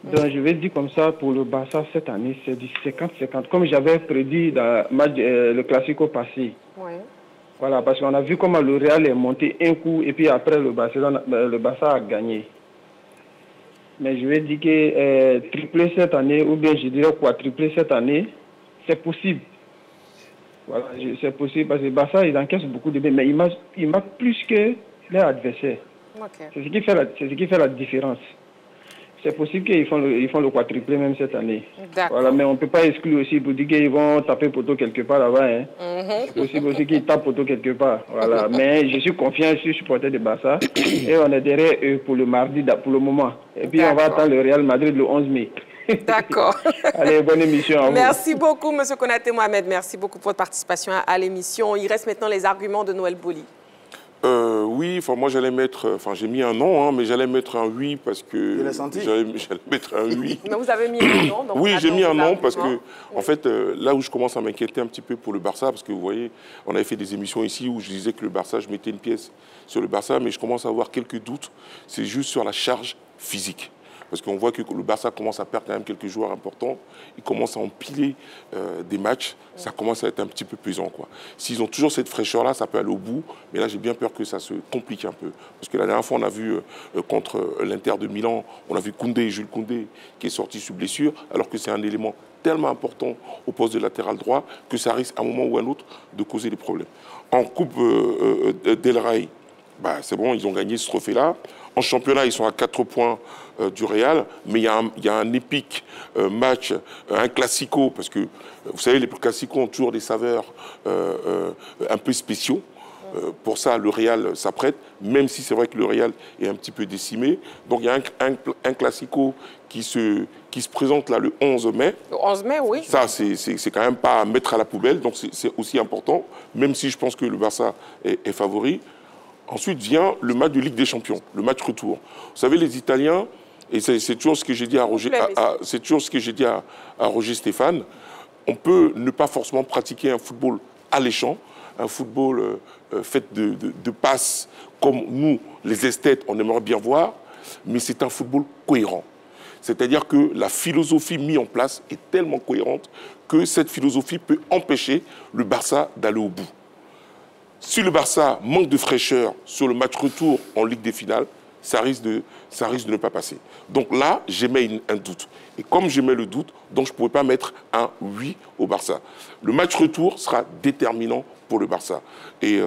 donc je vais dire comme ça, pour le Barça cette année, c'est du 50-50. Comme j'avais prédit dans le Classico passé. Oui. Voilà, parce qu'on a vu comment le Real est monté un coup et puis après le Barça a gagné. Mais je vais dire que tripler cette année, ou bien je dirais quadrupler cette année, c'est possible. Voilà, c'est possible parce que le Barça, il encaisse beaucoup de buts, mais il marque plus que les adversaires. Okay. C'est ce qui fait la différence. C'est possible qu'ils font le quadruplé même cette année. Voilà, mais on ne peut pas exclure aussi pour dire qu'ils vont taper poteau quelque part là-bas. Hein. C'est possible aussi qu'ils tapent poteau quelque part. Voilà. Mais je suis confiant, je suis supporter de Barça. Et on est derrière eux pour le mardi, pour le moment. Et puis on va attendre le Real Madrid le 11 mai. D'accord. Allez, bonne émission à vous. Merci beaucoup, M. Konaté Mohamed. Merci beaucoup pour votre participation à l'émission. Il reste maintenant les arguments de Noël Boli. Oui, moi j'allais mettre, j'ai mis un non, hein, mais j'allais mettre un oui parce que j'allais mettre un oui. Mais vous avez mis un non. Donc oui, j'ai mis un non parce que, en fait, là où je commence à m'inquiéter un petit peu pour le Barça, parce que vous voyez, on avait fait des émissions ici où je disais que le Barça, je mettais une pièce sur le Barça, mais je commence à avoir quelques doutes. C'est juste sur la charge physique. Parce qu'on voit que le Barça commence à perdre quand même quelques joueurs importants. Il commence à empiler des matchs. Ça commence à être un petit peu pesant, quoi. S'ils ont toujours cette fraîcheur-là, ça peut aller au bout. Mais là, j'ai bien peur que ça se complique un peu. Parce que la dernière fois, on a vu contre l'Inter de Milan, on a vu Jules Koundé qui est sorti sous blessure, alors que c'est un élément tellement important au poste de latéral droit que ça risque à un moment ou à un autre de causer des problèmes. En Coupe del Rey, c'est bon, ils ont gagné ce trophée-là. En championnat, ils sont à 4 points du Real, mais il y a un épique match, un classico, parce que, vous savez, les classicos ont toujours des saveurs un peu spéciaux. Pour ça, le Real s'apprête, même si c'est vrai que le Real est un petit peu décimé. Donc, il y a un classico qui se présente là le 11 mai. Le 11 mai, oui. Ça, c'est quand même pas à mettre à la poubelle, donc c'est aussi important, même si je pense que le Barça est favori. Ensuite vient le match de Ligue des Champions, le match retour. Vous savez, les Italiens, et c'est toujours ce que j'ai dit à Roger, c'est toujours ce que j'ai dit à Roger Stéphane, on peut ne pas forcément pratiquer un football alléchant, un football fait de passes comme nous, les esthètes, on aimerait bien voir, mais c'est un football cohérent. C'est-à-dire que la philosophie mise en place est tellement cohérente que cette philosophie peut empêcher le Barça d'aller au bout. Si le Barça manque de fraîcheur sur le match retour en Ligue des Finales, ça risque de ne pas passer. Donc là, j'émets un doute. Et comme j'émets le doute, donc je ne pourrais pas mettre un oui au Barça. Le match retour sera déterminant pour le Barça. Et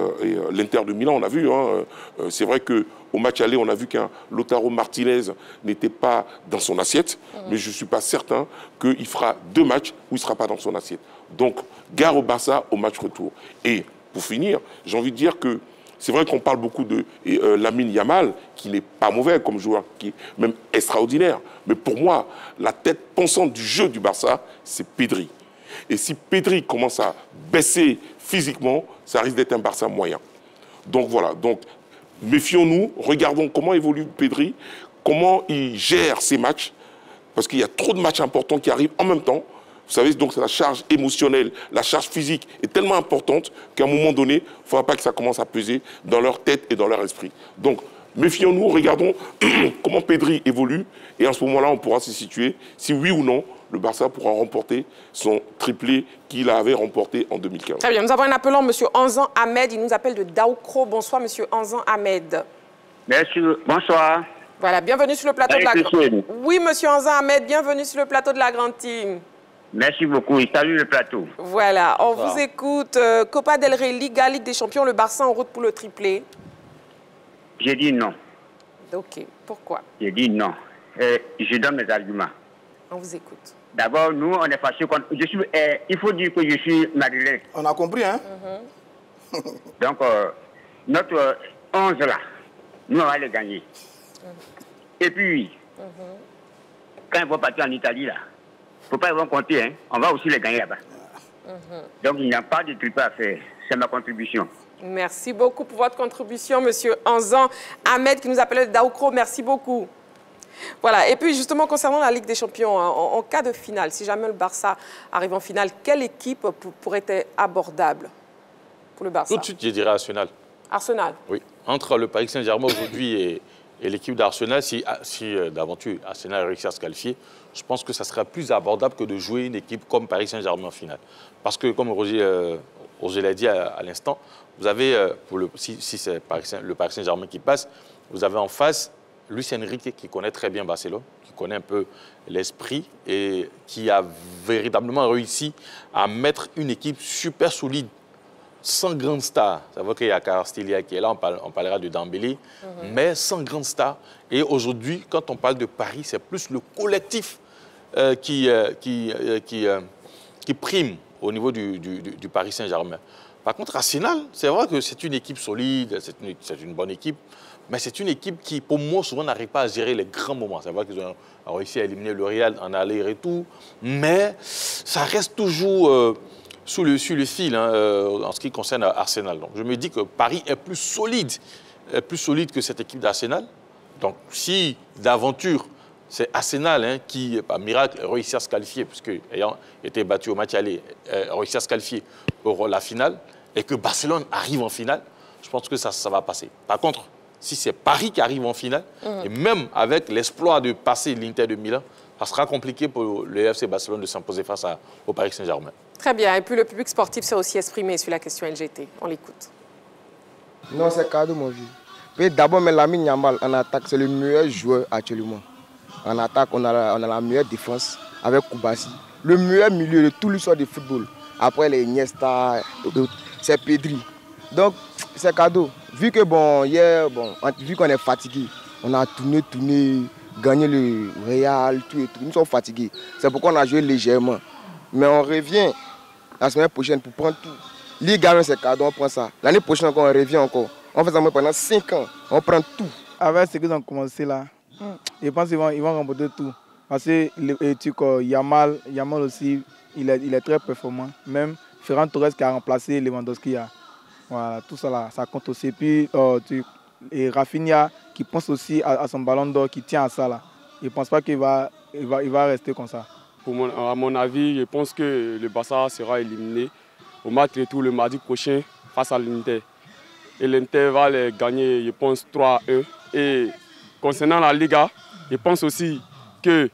l'Inter de Milan, on a vu, hein, c'est vrai qu'au match aller, on a vu qu'un Lautaro Martinez n'était pas dans son assiette, mais je ne suis pas certain qu'il fera 2 matchs où il ne sera pas dans son assiette. Donc, gare au Barça au match retour. Et pour finir, j'ai envie de dire que c'est vrai qu'on parle beaucoup de Lamine Yamal, qui n'est pas mauvais comme joueur, qui est même extraordinaire. Mais pour moi, la tête pensante du jeu du Barça, c'est Pedri. Et si Pedri commence à baisser physiquement, ça risque d'être un Barça moyen. Donc voilà, donc méfions-nous, regardons comment évolue Pedri, comment il gère ses matchs, parce qu'il y a trop de matchs importants qui arrivent en même temps. Vous savez, donc la charge émotionnelle, la charge physique est tellement importante qu'à un moment donné, il ne faudra pas que ça commence à peser dans leur tête et dans leur esprit. Donc, méfions-nous, regardons comment Pedri évolue et en ce moment-là, on pourra se situer si oui ou non le Barça pourra remporter son triplé qu'il avait remporté en 2015. Très bien, nous avons un appelant, M. Anzan Ahmed. Il nous appelle de Daoukro. Bonsoir, M. Anzan Ahmed. Merci, bonsoir. Voilà, bienvenue sur le plateau de la Grande Team. Oui, M. Anzan Ahmed, bienvenue sur le plateau de la Grande Team. Merci beaucoup, salut le plateau. Voilà, on vous écoute. Copa del Rey, Liga, Ligue des Champions, le Barça en route pour le triplé. J'ai dit non. Ok, pourquoi? J'ai dit non. Je donne mes arguments. On vous écoute. D'abord, nous, on est fâchés contre... il faut dire que je suis madrilène. On a compris, hein? Donc, notre 11 là, nous, on va le gagner. Et puis, quand ils vont partir en Italie, là, il ne faut pas ils vont compter, hein? On va aussi les gagner là-bas. Donc, il n'y a pas de triplé à faire. C'est ma contribution. Merci beaucoup pour votre contribution, M. Anzan Ahmed, qui nous appelle de Daoukro. Merci beaucoup. Voilà. Et puis, justement, concernant la Ligue des Champions, en cas de finale, si jamais le Barça arrive en finale, quelle équipe pourrait être abordable pour le Barça? Tout de suite, je dirais Arsenal. Arsenal? Oui. Entre le Paris Saint-Germain aujourd'hui et l'équipe d'Arsenal, si d'aventure Arsenal réussit à se qualifier, je pense que ça sera plus abordable que de jouer une équipe comme Paris Saint-Germain en finale. Parce que, comme Roger l'a dit à l'instant, vous avez, si c'est le Paris Saint-Germain qui passe, vous avez en face Luis Enrique qui connaît très bien Barcelone, qui connaît un peu l'esprit et qui a véritablement réussi à mettre une équipe super solide, sans grande star. Ça veut qu'il y a Kvaratskhelia qui est là, on parlera de Dembélé, mais sans grande star. Et aujourd'hui, quand on parle de Paris, c'est plus le collectif qui prime au niveau du Paris Saint-Germain. Par contre, Arsenal, c'est vrai que c'est une équipe solide, c'est une bonne équipe, mais c'est une équipe qui, pour moi, souvent n'arrive pas à gérer les grands moments. C'est vrai qu'ils ont réussi à éliminer le Real en aller-retour, mais ça reste toujours sous le fil en ce qui concerne Arsenal. Donc, je me dis que Paris est plus solide que cette équipe d'Arsenal. Donc, si d'aventure, c'est Arsenal qui, par miracle, réussit à se qualifier, puisque ayant été battu au match aller, réussit à se qualifier pour la finale, et que Barcelone arrive en finale, je pense que ça va passer. Par contre, si c'est Paris qui arrive en finale, et même avec l'exploit de passer l'Inter de Milan, ça sera compliqué pour le FC Barcelone de s'imposer face au Paris Saint-Germain. Très bien. Et puis le public sportif s'est aussi exprimé sur la question LGT. On l'écoute. Non, c'est cadeau, mon vieux. D'abord, Lamine Yamal en attaque, c'est le meilleur joueur actuellement. En attaque, on a la meilleure défense avec Koubassi. Le meilleur milieu de tout l'histoire du football. Après les Iniesta, c'est Pedri. Donc, c'est cadeau. Vu que hier, vu qu'on est fatigué, on a tourné, gagné le Real, tout et tout. Nous sommes fatigués. C'est pourquoi on a joué légèrement. Mais on revient la semaine prochaine pour prendre tout. Ligue 1, c'est cadeau, on prend ça. L'année prochaine encore, on revient encore. On fait ça pendant 5 ans. On prend tout. Avec ce qu'ils ont commencé là, je pense qu'ils vont remporter tout. Parce que Yamal aussi, il est très performant. Même Ferran Torres qui a remplacé Lewandowski. Voilà, tout ça là, ça compte aussi. Puis et Rafinha qui pense aussi à son ballon d'or, qui tient à ça là. Je ne pense pas qu'il va rester comme ça. À mon avis, je pense que le Barça sera éliminé au match retour le mardi prochain face à l'Inter. Et l'Inter va les gagner, je pense, 3-1. Et concernant la Liga, je pense aussi que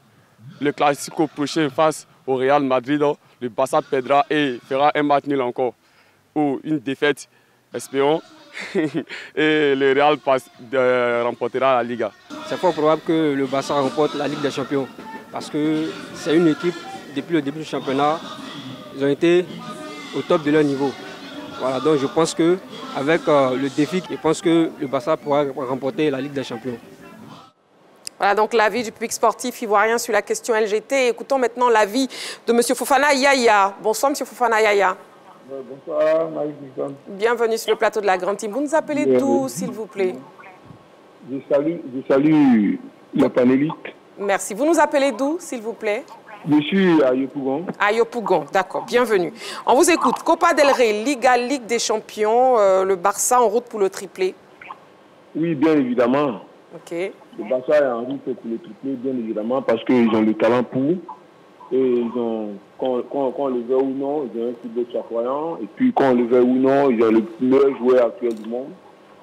le Classico prochain face au Real Madrid, le Barça perdra et fera un match nul encore. Ou une défaite, espérons. Et le Real remportera la Liga. C'est fort probable que le Barça remporte la Ligue des Champions. Parce que c'est une équipe, depuis le début du championnat, ils ont été au top de leur niveau. Voilà, donc je pense qu'avec le défi, je pense que le Barça pourra remporter la Ligue des Champions. Voilà donc l'avis du public sportif ivoirien sur la question LGT. Écoutons maintenant l'avis de M. Fofana Yaya. Bonsoir, M. Fofana Yaya. Bonsoir, Marie-Christine. Bienvenue sur le plateau de la Grande Team. Vous nous appelez d'où, s'il vous plaît? Je salue le panéliste. Merci. Vous nous appelez d'où, s'il vous plaît? Je suis à Yopougon. À Yopougon, d'accord. Bienvenue. On vous écoute. Copa del Rey, Liga, Ligue des Champions, le Barça en route pour le triplé. Oui, bien évidemment. Ok. Le Barça est en route pour le triplé, bien évidemment, parce qu'ils ont le talent pour. Et ils ont, quand on le veut ou non, ils ont un football chatoyant. Et puis, quand on le veut ou non, ils ont le meilleur joueur actuel du monde.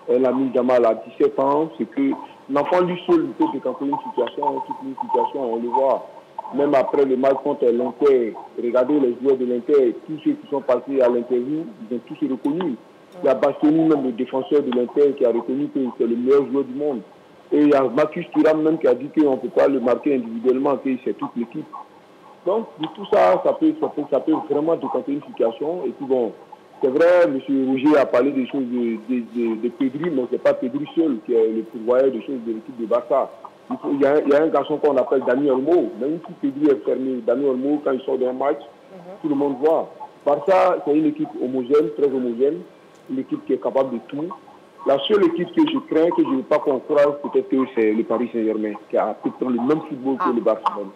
Lamine Yamal a 17 ans. C'est que l'enfant lui seul peut décamper une situation, on le voit. même après le match contre l'Inter, regardez les joueurs de l'Inter, tous ceux qui sont passés à l'interview, ils ont tous reconnu. Il y a Bastoni, même le défenseur de l'Inter, qui a reconnu que c'est le meilleur joueur du monde. Et il y a Marcus Thuram même qui a dit qu'on ne peut pas le marquer individuellement, que c'est toute l'équipe. Donc, de tout ça, ça peut vraiment décanter une situation. Et puis bon, c'est vrai, M. Rougier a parlé des choses de Pedri, mais ce n'est pas Pedri seul qui est le pourvoyeur des choses de l'équipe de Barça. Il y a un garçon qu'on appelle Dani Olmo. Même si Pedri est fermé, Dani Olmo, quand il sort d'un match, tout le monde voit. Barça, c'est une équipe homogène, très homogène, une équipe qui est capable de tout. La seule équipe que je crains, que je ne veux pas qu'on croise, peut-être que c'est le Paris Saint-Germain, qui a peut-être le même football que le Barcelone.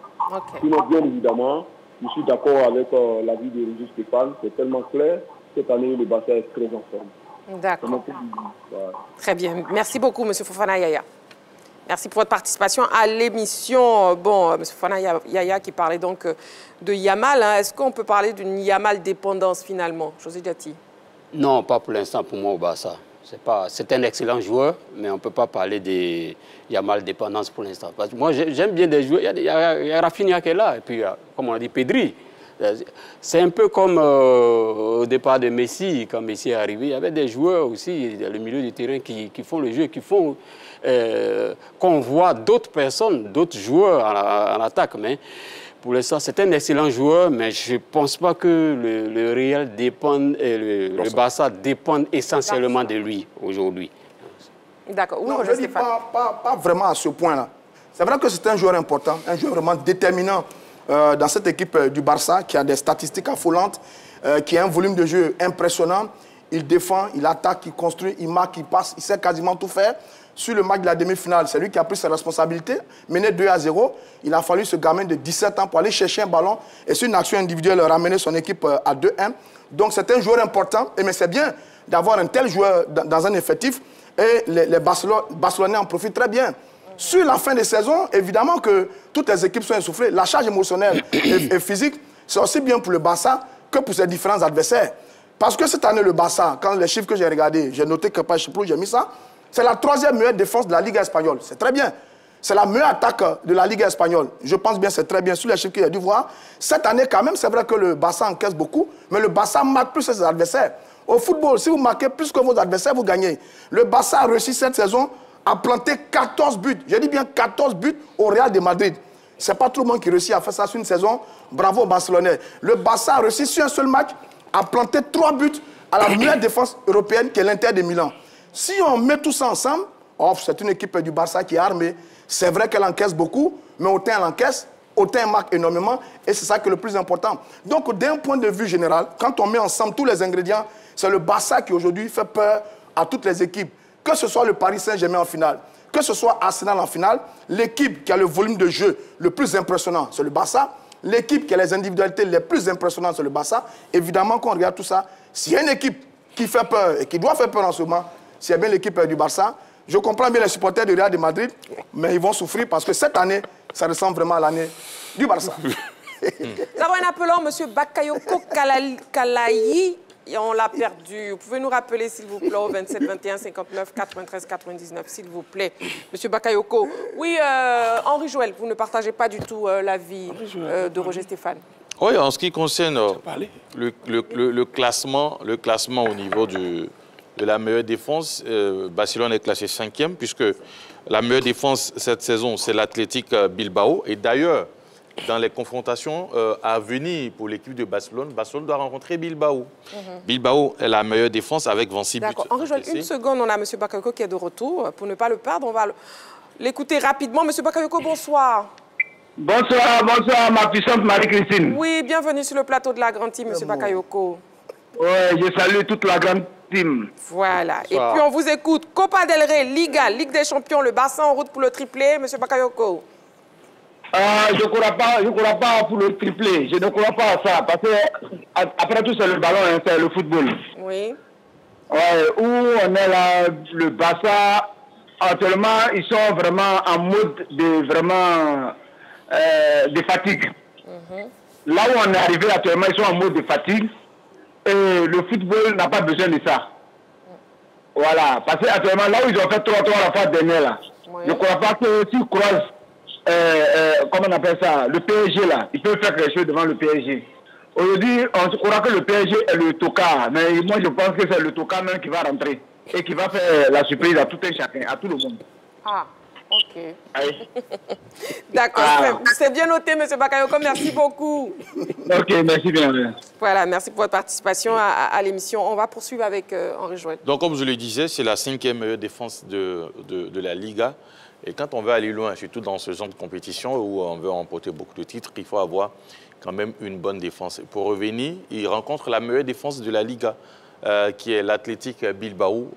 Sinon, bien évidemment, je suis d'accord avec l'avis de Roger Stéphane, c'est tellement clair, cette année, le Barça est très en forme. D'accord. Très bien. Merci beaucoup, M. Fofana Yaya. Merci pour votre participation à l'émission. Bon, M. Fofana Yaya qui parlait donc de Yamal. Hein. Est-ce qu'on peut parler d'une Yamal dépendance finalement, José Diati? Non, pas pour l'instant pour moi au Barça. C'est un excellent joueur, mais on ne peut pas parler de Yamal dépendance pour l'instant. Moi, j'aime bien des joueurs. Il y a Rafinha qui est là, et puis, comme on a dit, Pedri. C'est un peu comme au départ de Messi, quand Messi est arrivé. Il y avait des joueurs aussi, dans le milieu du terrain, qui font le jeu, qui font qu'on voit d'autres personnes, d'autres joueurs en attaque. Mais pour l'instant, c'est un excellent joueur, mais je ne pense pas que le Real dépend, le Barça dépend essentiellement de lui aujourd'hui. D'accord. Non, je ne dis pas vraiment à ce point-là. C'est vrai que c'est un joueur important, un joueur vraiment déterminant dans cette équipe du Barça, qui a des statistiques affolantes, qui a un volume de jeu impressionnant. Il défend, il attaque, il construit, il marque, il passe, il sait quasiment tout faire. Sur le match de la demi-finale, c'est lui qui a pris ses responsabilités. Mené 2-0, il a fallu ce gamin de 17 ans pour aller chercher un ballon et sur une action individuelle ramener son équipe à 2-1. Donc c'est un joueur important, mais c'est bien d'avoir un tel joueur dans un effectif et les Barcelonais en profitent très bien. Sur la fin de saison, évidemment que toutes les équipes sont essoufflées. La charge émotionnelle et physique, c'est aussi bien pour le Barça que pour ses différents adversaires. Parce que cette année, le Barça, quand les chiffres que j'ai regardés, j'ai noté que j'ai mis ça, c'est la 3e meilleure défense de la Ligue espagnole. C'est très bien. C'est la meilleure attaque de la Ligue espagnole. Je pense bien que c'est très bien. Sur les chiffres qu'il a dû voir, cette année, quand même, c'est vrai que le Barça encaisse beaucoup, mais le Barça marque plus ses adversaires. Au football, si vous marquez plus que vos adversaires, vous gagnez. Le Barça a réussi cette saison à planter 14 buts. Je dis bien 14 buts au Real de Madrid. Ce n'est pas tout le monde qui réussit à faire ça sur une saison. Bravo aux Barcelonais. Le Barça a réussi sur un seul match à planter 3 buts à la meilleure défense européenne qui est l'Inter de Milan. Si on met tout ça ensemble, c'est une équipe du Barça qui est armée. C'est vrai qu'elle encaisse beaucoup, mais autant elle encaisse, autant elle marque énormément, et c'est ça qui est le plus important. Donc, d'un point de vue général, quand on met ensemble tous les ingrédients, c'est le Barça qui aujourd'hui fait peur à toutes les équipes. Que ce soit le Paris Saint-Germain en finale, que ce soit Arsenal en finale, l'équipe qui a le volume de jeu le plus impressionnant, c'est le Barça. L'équipe qui a les individualités les plus impressionnantes, c'est le Barça. Évidemment, quand on regarde tout ça, s'il y a une équipe qui fait peur et qui doit faire peur en ce moment, c'est bien l'équipe du Barça. Je comprends bien les supporters du Real de Madrid, mais ils vont souffrir parce que cette année, ça ressemble vraiment à l'année du Barça. Nous avons un appelant, M. Bakayoko Kalayi. Et on l'a perdu. Vous pouvez nous rappeler, s'il vous plaît, au 27 21 59 93 99, s'il vous plaît. Monsieur Bakayoko. Oui, Henri Joël, vous ne partagez pas du tout l'avis de Roger Stéphane. Oui, en ce qui concerne le classement au niveau de la meilleure défense, Barcelone est classé 5e, puisque la meilleure défense cette saison, c'est l'Athletic Bilbao. Et d'ailleurs, dans les confrontations à venir pour l'équipe de Barcelone, Barcelone doit rencontrer Bilbao. Bilbao est la meilleure défense avec 26 buts. D'accord. Henri Joël, une seconde, on a M. Bakayoko qui est de retour. Pour ne pas le perdre, on va l'écouter rapidement. M. Bakayoko, bonsoir. Bonsoir, bonsoir, ma puissante Marie-Christine. Oui, bienvenue sur le plateau de la Grande Team, M. Bakayoko. Oui, je salue toute la Grande Team. Voilà. Bonsoir. Et puis on vous écoute. Copa del Rey, Liga, Ligue des Champions, le Barça en route pour le triplé, M. Bakayoko. Je ne crois pas pour le triplé. Je ne crois pas à ça. Parce que, après tout, c'est le ballon, hein, c'est le football. Oui. Ouais, où on est là, le Barça, actuellement, ils sont vraiment en mode de fatigue. Là où on est arrivé actuellement, ils sont en mode de fatigue. Et le football n'a pas besoin de ça. Voilà. Parce qu'actuellement, là où ils ont fait 3-3 la fois dernière, là, je ne crois pas que s'ils croisent comment on appelle ça, le PSG là, ils peuvent faire quelque chose devant le PSG. Aujourd'hui, on croit que le PSG est le tocard, mais moi je pense que c'est le tocard même qui va rentrer et qui va faire la surprise à tout un chacun, à tout le monde. Ah, ok. D'accord, c'est bien noté, M. Bakayoko, merci beaucoup. Ok, merci bien. Voilà, merci pour votre participation à l'émission. On va poursuivre avec Henri Jouette. Donc, comme je le disais, c'est la 5e meilleure défense de la Liga. Et quand on veut aller loin, surtout dans ce genre de compétition où on veut remporter beaucoup de titres, il faut avoir quand même une bonne défense. Pour revenir, il rencontre la meilleure défense de la Liga, qui est l'Athletic Bilbao,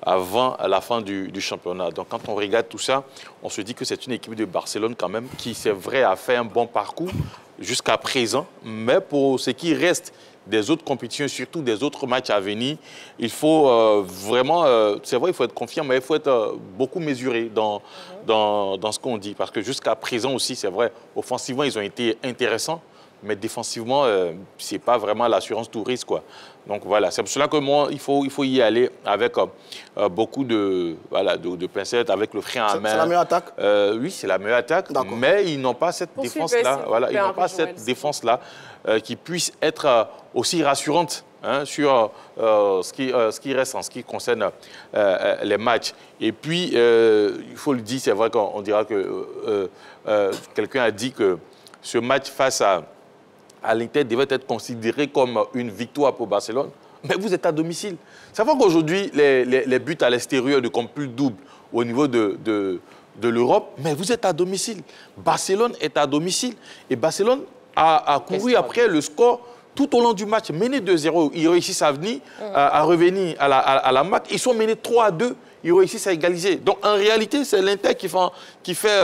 avant la fin du championnat. Donc quand on regarde tout ça, on se dit que c'est une équipe de Barcelone quand même qui, c'est vrai, a fait un bon parcours jusqu'à présent. Mais pour ce qui reste des autres compétitions, surtout des autres matchs à venir, il faut vraiment, c'est vrai, il faut être confiant, mais il faut être beaucoup mesuré dans ce qu'on dit. Parce que jusqu'à présent aussi, c'est vrai, offensivement, ils ont été intéressants, mais défensivement, ce n'est pas vraiment l'assurance tout risque, quoi. Donc voilà, c'est pour cela que moi, il faut y aller avec beaucoup de pincettes, avec le frein à main. C'est la meilleure attaque? Oui, c'est la meilleure attaque, mais ils n'ont pas cette défense-là. Voilà, ils n'ont pas cette défense-là qui puisse être aussi rassurante sur ce qui reste en ce qui concerne les matchs. Et puis, il faut le dire, c'est vrai qu'on dira que quelqu'un a dit que ce match face à l'Inter devait être considéré comme une victoire pour Barcelone. Mais vous êtes à domicile. Ça fait qu'aujourd'hui, les buts à l'extérieur ne comptent plus le double au niveau de l'Europe, mais vous êtes à domicile. Barcelone est à domicile. Et Barcelone a couru après le score tout au long du match. Mené 2-0, ils réussissent à venir, à revenir à la marque. Ils sont menés 3-2, ils réussissent à égaliser. Donc en réalité, c'est l'Inter qui fait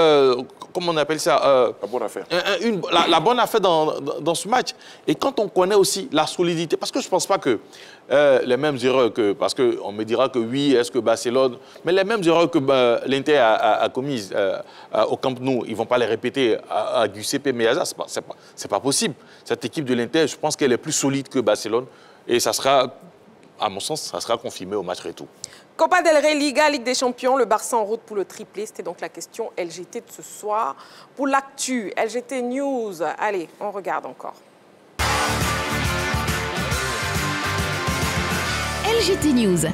comment on appelle ça, la bonne affaire. La bonne affaire dans ce match. Et quand on connaît aussi la solidité, parce que je ne pense pas que les mêmes erreurs parce qu'on me dira que oui, est-ce que Barcelone, mais les mêmes erreurs que l'Inter a commises au Camp Nou, ils ne vont pas les répéter à Giuseppe Meazza, c'est pas possible. Cette équipe de l'Inter, je pense qu'elle est plus solide que Barcelone et ça sera, à mon sens, ça sera confirmé au match retour. Copa del Rey, Liga, Ligue des Champions, le Barça en route pour le triplé. C'était donc la question LGT de ce soir. Pour l'actu, LGT News, allez, on regarde encore. LGT News.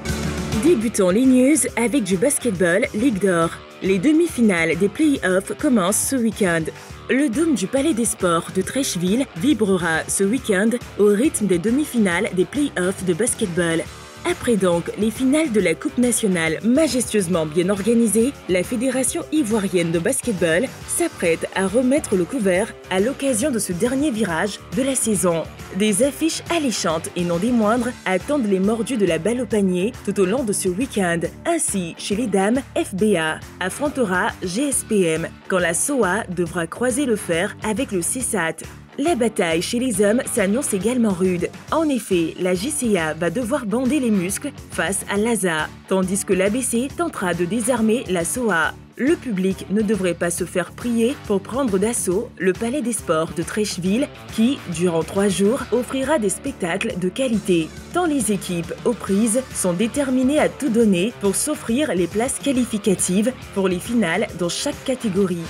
Débutons les news avec du basketball Ligue d'Or. Les demi-finales des play-offs commencent ce week-end. Le dôme du Palais des Sports de Trècheville vibrera ce week-end au rythme des demi-finales des play-offs de basketball. Après donc les finales de la Coupe nationale majestueusement bien organisées, la Fédération ivoirienne de basketball s'apprête à remettre le couvert à l'occasion de ce dernier virage de la saison. Des affiches alléchantes et non des moindres attendent les mordus de la balle au panier tout au long de ce week-end. Ainsi, chez les dames, FBA affrontera GSPM quand la SOA devra croiser le fer avec le CSAT. La bataille chez les hommes s'annonce également rude. En effet, la JCA va devoir bander les muscles face à l'ASA, tandis que l'ABC tentera de désarmer la SOA. Le public ne devrait pas se faire prier pour prendre d'assaut le Palais des Sports de Trècheville qui, durant 3 jours, offrira des spectacles de qualité. Tant les équipes aux prises sont déterminées à tout donner pour s'offrir les places qualificatives pour les finales dans chaque catégorie.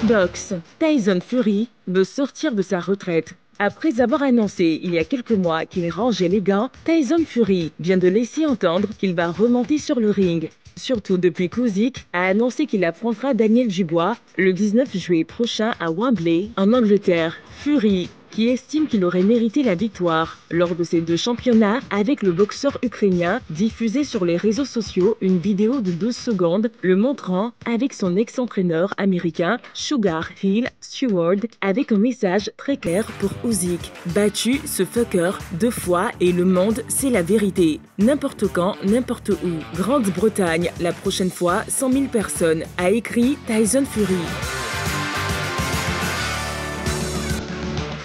Boxe. Tyson Fury veut sortir de sa retraite. Après avoir annoncé il y a quelques mois qu'il rangeait les gants, Tyson Fury vient de laisser entendre qu'il va remonter sur le ring. Surtout depuis qu'Usyk a annoncé qu'il affrontera Daniel Dubois le 19 juillet prochain à Wembley, en Angleterre. Fury, qui estime qu'il aurait mérité la victoire lors de ces 2 championnats avec le boxeur ukrainien, diffusé sur les réseaux sociaux une vidéo de 12 secondes le montrant avec son ex-entraîneur américain Sugar Hill Stewart avec un message très clair pour Usyk. Battu ce fucker 2 fois et le monde c'est la vérité. N'importe quand, n'importe où. Grande-Bretagne, la prochaine fois 100 000 personnes, a écrit Tyson Fury.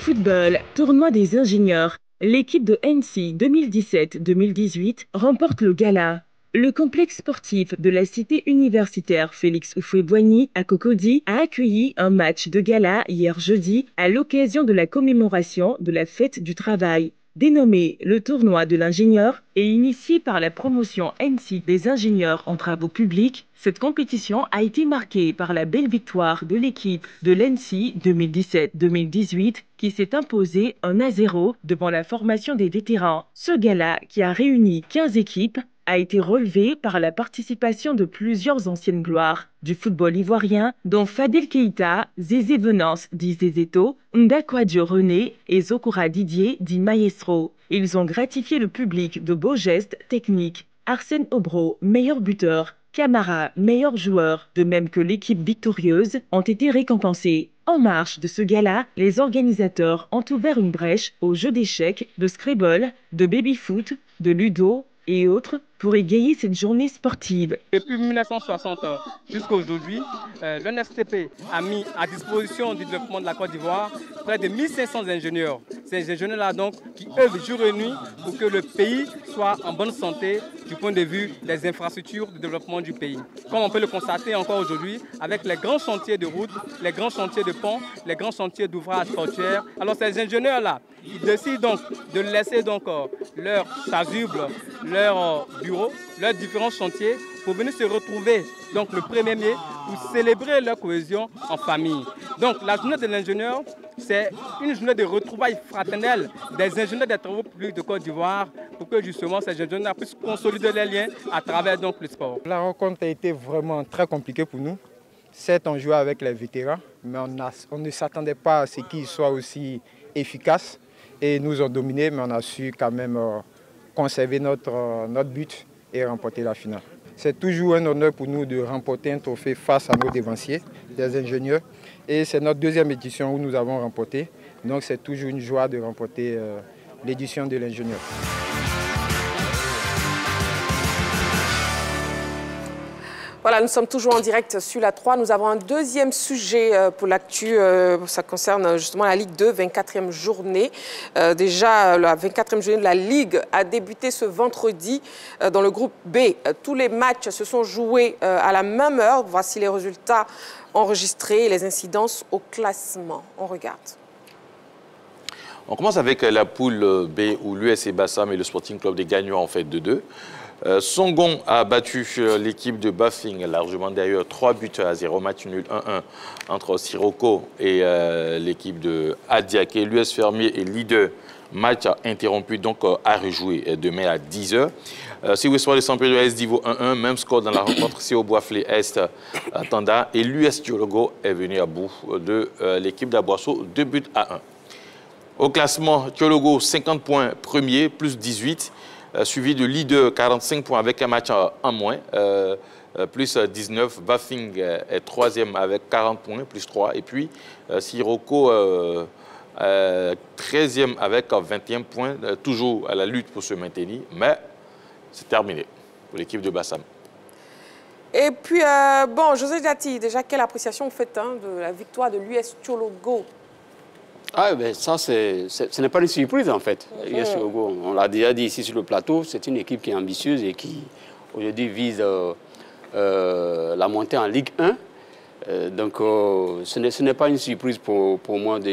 Football, tournoi des ingénieurs. L'équipe de NC 2017-2018 remporte le gala. Le complexe sportif de la cité universitaire Félix Houphouët-Boigny à Cocody a accueilli un match de gala hier jeudi à l'occasion de la commémoration de la fête du travail. Dénommé le tournoi de l'ingénieur et initié par la promotion NC des ingénieurs en travaux publics, cette compétition a été marquée par la belle victoire de l'équipe de l'NC 2017-2018 qui s'est imposée 1-0 devant la formation des vétérans. Ce gala, qui a réuni 15 équipes, a été relevé par la participation de plusieurs anciennes gloires du football ivoirien, dont Fadel Keïta, Zézé Venance dit Zézéto, Ndakwadjo René et Zokora Didier dit Maestro. Ils ont gratifié le public de beaux gestes techniques. Arsène Obro, meilleur buteur, Camara, meilleur joueur, de même que l'équipe victorieuse, ont été récompensés. En marge de ce gala, les organisateurs ont ouvert une brèche aux jeux d'échecs, de Scrabble, de baby-foot, de ludo et autres pour égayer cette journée sportive. Depuis 1960 jusqu'à aujourd'hui, l'UNFCP a mis à disposition du développement de la Côte d'Ivoire près de 1500 ingénieurs. Ces ingénieurs-là donc qui œuvrent jour et nuit pour que le pays soit en bonne santé du point de vue des infrastructures de développement du pays. Comme on peut le constater encore aujourd'hui avec les grands chantiers de routes, les grands chantiers de ponts, les grands chantiers d'ouvrages portuaires. Alors ces ingénieurs-là, ils décident donc de laisser donc leur chasuble, leur bureau, leurs différents chantiers pour venir se retrouver donc le 1er mai pour célébrer leur cohésion en famille. Donc la journée de l'ingénieur, c'est une journée de retrouvailles fraternelles des ingénieurs des travaux publics de Côte d'Ivoire pour que justement ces ingénieurs puissent consolider les liens à travers donc le sport. La rencontre a été vraiment très compliquée pour nous. Certes, on jouait avec les vétérans, mais on ne s'attendait pas à ce qu'ils soient aussi efficaces. Et ils nous ont dominés, mais on a su quand même conserver notre but et remporter la finale. C'est toujours un honneur pour nous de remporter un trophée face à nos dévanciers, des ingénieurs. Et c'est notre deuxième édition où nous avons remporté. Donc c'est toujours une joie de remporter l'édition de l'ingénieur. Voilà, nous sommes toujours en direct sur la 3. Nous avons un deuxième sujet pour l'actu. Ça concerne justement la Ligue 2, 24e journée. Déjà, la 24e journée de la Ligue a débuté ce vendredi dans le groupe B. Tous les matchs se sont joués à la même heure. Voici les résultats enregistrés et les incidences au classement. On regarde. On commence avec la poule B où l'USC Bassam et le Sporting Club des gagnants ont fait 2-2. Songon a battu l'équipe de Bafing, largement d'ailleurs 3-0, match nul 1-1 entre Sirocco et l'équipe de Adiaké. L'US Fermier est leader, match interrompu donc à rejouer demain à 10h. Siwessois de Saint-Pierre de l'Est Divo 1-1, même score dans la rencontre CO Boisflé Est Tanda et l'US Tiologo est venu à bout de l'équipe d'Aboisseau, 2-1. Au classement, Tiologo 50 points premier, plus 18. Suivi de leader 45 points avec un match en moins, plus 19. Bafing est troisième avec 40 points, plus 3. Et puis Sirocco 13e avec 21 points, toujours à la lutte pour se maintenir. Mais c'est terminé pour l'équipe de Bassam. Et puis, bon, José Diati, déjà, quelle appréciation vous faites de la victoire de l'US Tiologo? Ah, ben ça, ce n'est pas une surprise, en fait. L'US Tiologo, on l'a déjà dit ici sur le plateau, c'est une équipe qui est ambitieuse et qui, aujourd'hui, vise la montée en Ligue 1. Donc, ce n'est pas une surprise pour moi de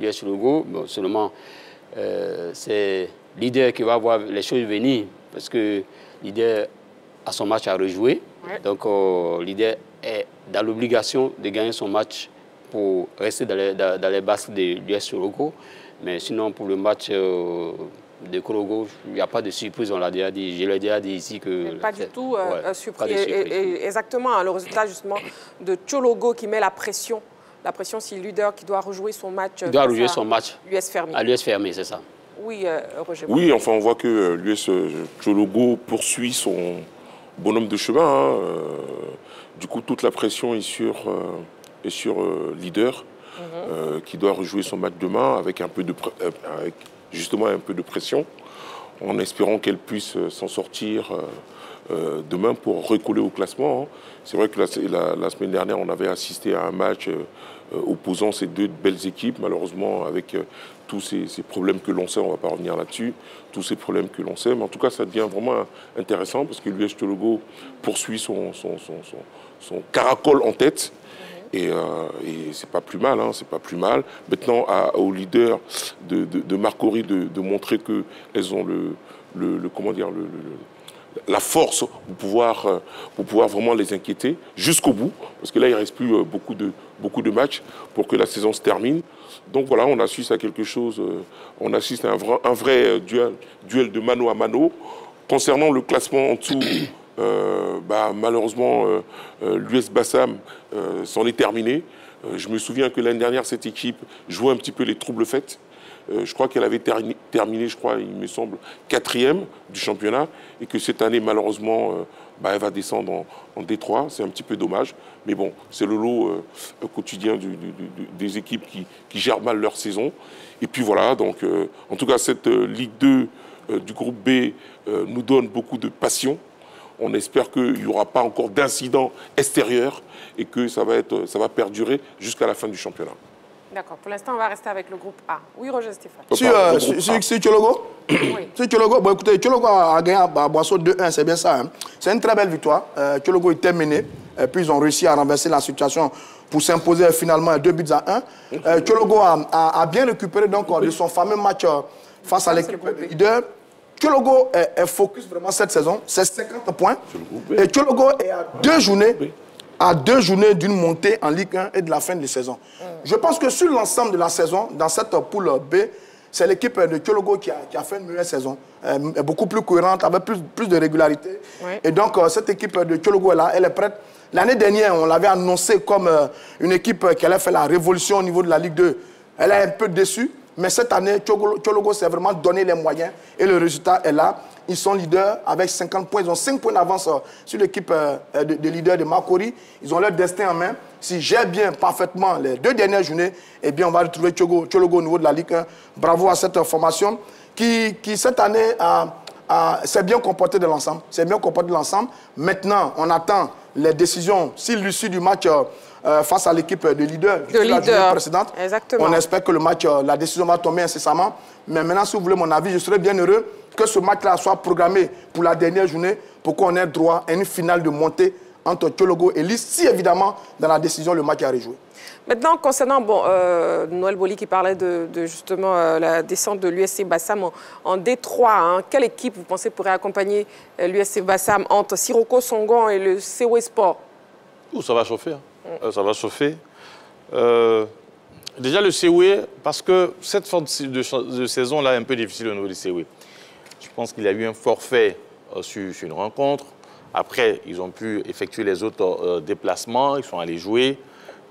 l'US Tiologo. Bon, seulement, c'est leader qui va voir les choses venir parce que leader a son match à rejouer. Ouais. Donc, leader est dans l'obligation de gagner son match pour rester dans les bases de l'US Tiologo. Mais sinon, pour le match de Korogo, il n'y a pas de surprise, on l'a déjà dit. Je l'ai déjà dit ici que... Pas du tout surpris. Exactement, le résultat justement de Tiologo qui met la pression. La pression, c'est le leader qui doit rejouer son match. Il doit rejouer son match. l'US Fermier. À l'US Fermier, c'est ça. Oui, Roger. Oui, enfin, on voit que l'US Tiologo poursuit son bonhomme de chemin. Du coup, toute la pression est sur leader qui doit rejouer son match demain avec justement un peu de pression, en espérant qu'elle puisse s'en sortir demain pour recoller au classement. C'est vrai que la semaine dernière, on avait assisté à un match opposant ces deux belles équipes, malheureusement avec tous ces problèmes que l'on sait, on ne va pas revenir là-dessus, tous ces problèmes que l'on sait, mais en tout cas ça devient vraiment intéressant parce que l'US Tiologo poursuit son caracole en tête Et c'est pas plus mal, hein, c'est pas plus mal. Maintenant, aux leaders de Marcory de montrer qu'elles ont la force pour pouvoir vraiment les inquiéter jusqu'au bout, parce que là, il ne reste plus beaucoup de matchs pour que la saison se termine. Donc voilà, on assiste à quelque chose, on assiste à un vrai duel de mano à mano. Concernant le classement en dessous, malheureusement, l'US Bassam s'en est terminé. Je me souviens que l'année dernière, cette équipe jouait un petit peu les troubles faits. Je crois qu'elle avait terminé, il me semble, 4e du championnat, et que cette année, malheureusement, elle va descendre en D3. C'est un petit peu dommage, mais bon, c'est le lot quotidien des équipes qui gèrent mal leur saison. Et puis voilà, donc, en tout cas, cette Ligue 2 du groupe B nous donne beaucoup de passion. On espère qu'il n'y aura pas encore d'incidents extérieurs et que ça va perdurer jusqu'à la fin du championnat. D'accord. Pour l'instant, on va rester avec le groupe A. Oui, Roger Stéphane. Sur Thiologo, bon, écoutez, Thiologo a gagné à Boisseau 2-1, c'est bien ça. Hein. C'est une très belle victoire. Thiologo était mené, puis ils ont réussi à renverser la situation pour s'imposer finalement 2-1. Thiologo a bien récupéré donc, de son fameux match face à l'équipe leader. Thiologo est focus vraiment cette saison, c'est 50 points. Et Thiologo est à 2 journées d'une montée en Ligue 1 et de la fin de la saison. Je pense que sur l'ensemble de la saison, dans cette poule B, c'est l'équipe de Thiologo qui a fait une meilleure saison, beaucoup plus cohérente, avec plus de régularité. Oui. Et donc, cette équipe de Thiologo est là, elle est prête. L'année dernière, on l'avait annoncé comme une équipe qui allait faire la révolution au niveau de la Ligue 2. Elle est un peu déçue, mais cette année, Thiologo s'est vraiment donné les moyens et le résultat est là. Ils sont leaders avec 50 points. Ils ont 5 points d'avance sur l'équipe de leaders de Marcory. Ils ont leur destin en main. S'ils gèrent bien, parfaitement les 2 dernières journées, eh bien, on va retrouver Thiologo au niveau de la Ligue 1. Bravo à cette formation qui cette année, s'est bien comportée de l'ensemble. Maintenant, on attend les décisions. Si l'issue du match face à l'équipe de leaders la journée précédente, on espère que le match, la décision va tomber incessamment. Mais maintenant, si vous voulez mon avis, je serais bien heureux que ce match-là soit programmé pour la dernière journée pour qu'on ait droit à une finale de montée entre Thiologo et Lys, si évidemment, dans la décision, le match est rejoué. Maintenant, concernant Noël Boli qui parlait de justement la descente de l'USC Bassam en D3, hein, quelle équipe vous pensez pourrait accompagner l'USC Bassam entre Sirocco Songhon et le COE Sport? Ça va chauffer. Hein. Ça va chauffer. Déjà le COE, parce que cette fin de saison-là est un peu difficile au niveau du COE. Je pense qu'il y a eu un forfait sur une rencontre. Après, ils ont pu effectuer les autres déplacements, ils sont allés jouer.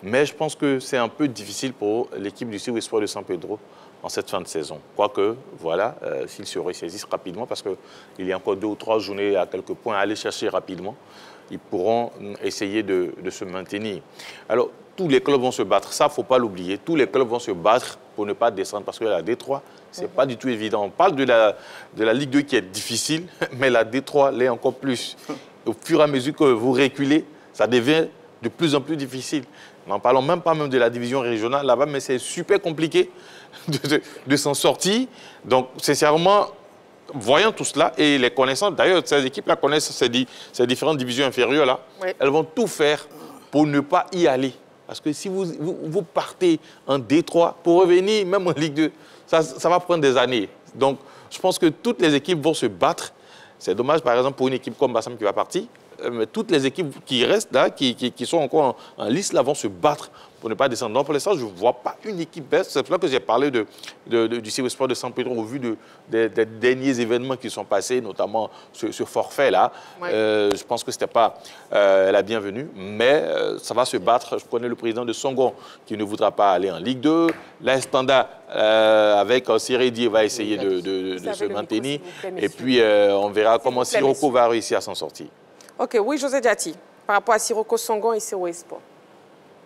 Mais je pense que c'est un peu difficile pour l'équipe du COE Sport de San Pedro en cette fin de saison. Quoique, voilà, s'ils se ressaisissent rapidement, parce qu'il y a encore 2 ou 3 journées à quelques points à aller chercher rapidement, ils pourront essayer de se maintenir. Alors, tous les clubs vont se battre, ça, il ne faut pas l'oublier. Tous les clubs vont se battre pour ne pas descendre, parce que la D3, ce n'est pas du tout évident. On parle de la Ligue 2 qui est difficile, mais la D3 l'est encore plus. Au fur et à mesure que vous reculez, ça devient de plus en plus difficile. N'en parlons même pas de la division régionale là-bas, mais c'est super compliqué de s'en sortir. Donc, sincèrement, voyant tout cela et les connaissant, d'ailleurs, ces équipes-là connaissent ces différentes divisions inférieures-là, oui. Elles vont tout faire pour ne pas y aller. Parce que si vous partez en D3, pour revenir même en Ligue 2, ça va prendre des années. Donc, je pense que toutes les équipes vont se battre. C'est dommage, par exemple, pour une équipe comme Bassam qui va partir. Mais toutes les équipes qui restent là, qui sont encore en liste, là, vont se battre pour ne pas descendre. Donc, pour l'instant, je ne vois pas une équipe baisse. C'est pour ça que j'ai parlé du COE Sport de San Pedro au vu des derniers événements qui sont passés, notamment ce forfait-là. Oui. Je pense que ce n'était pas la bienvenue, mais ça va se battre. Je connais le président de Songhon qui ne voudra pas aller en Ligue 2. L'Instanda, avec Siredi, va essayer de se maintenir. Et puis, on verra comment Sirocco va réussir à s'en sortir. OK, oui, José Diati, par rapport à Sirocco Songhon et COE Sport.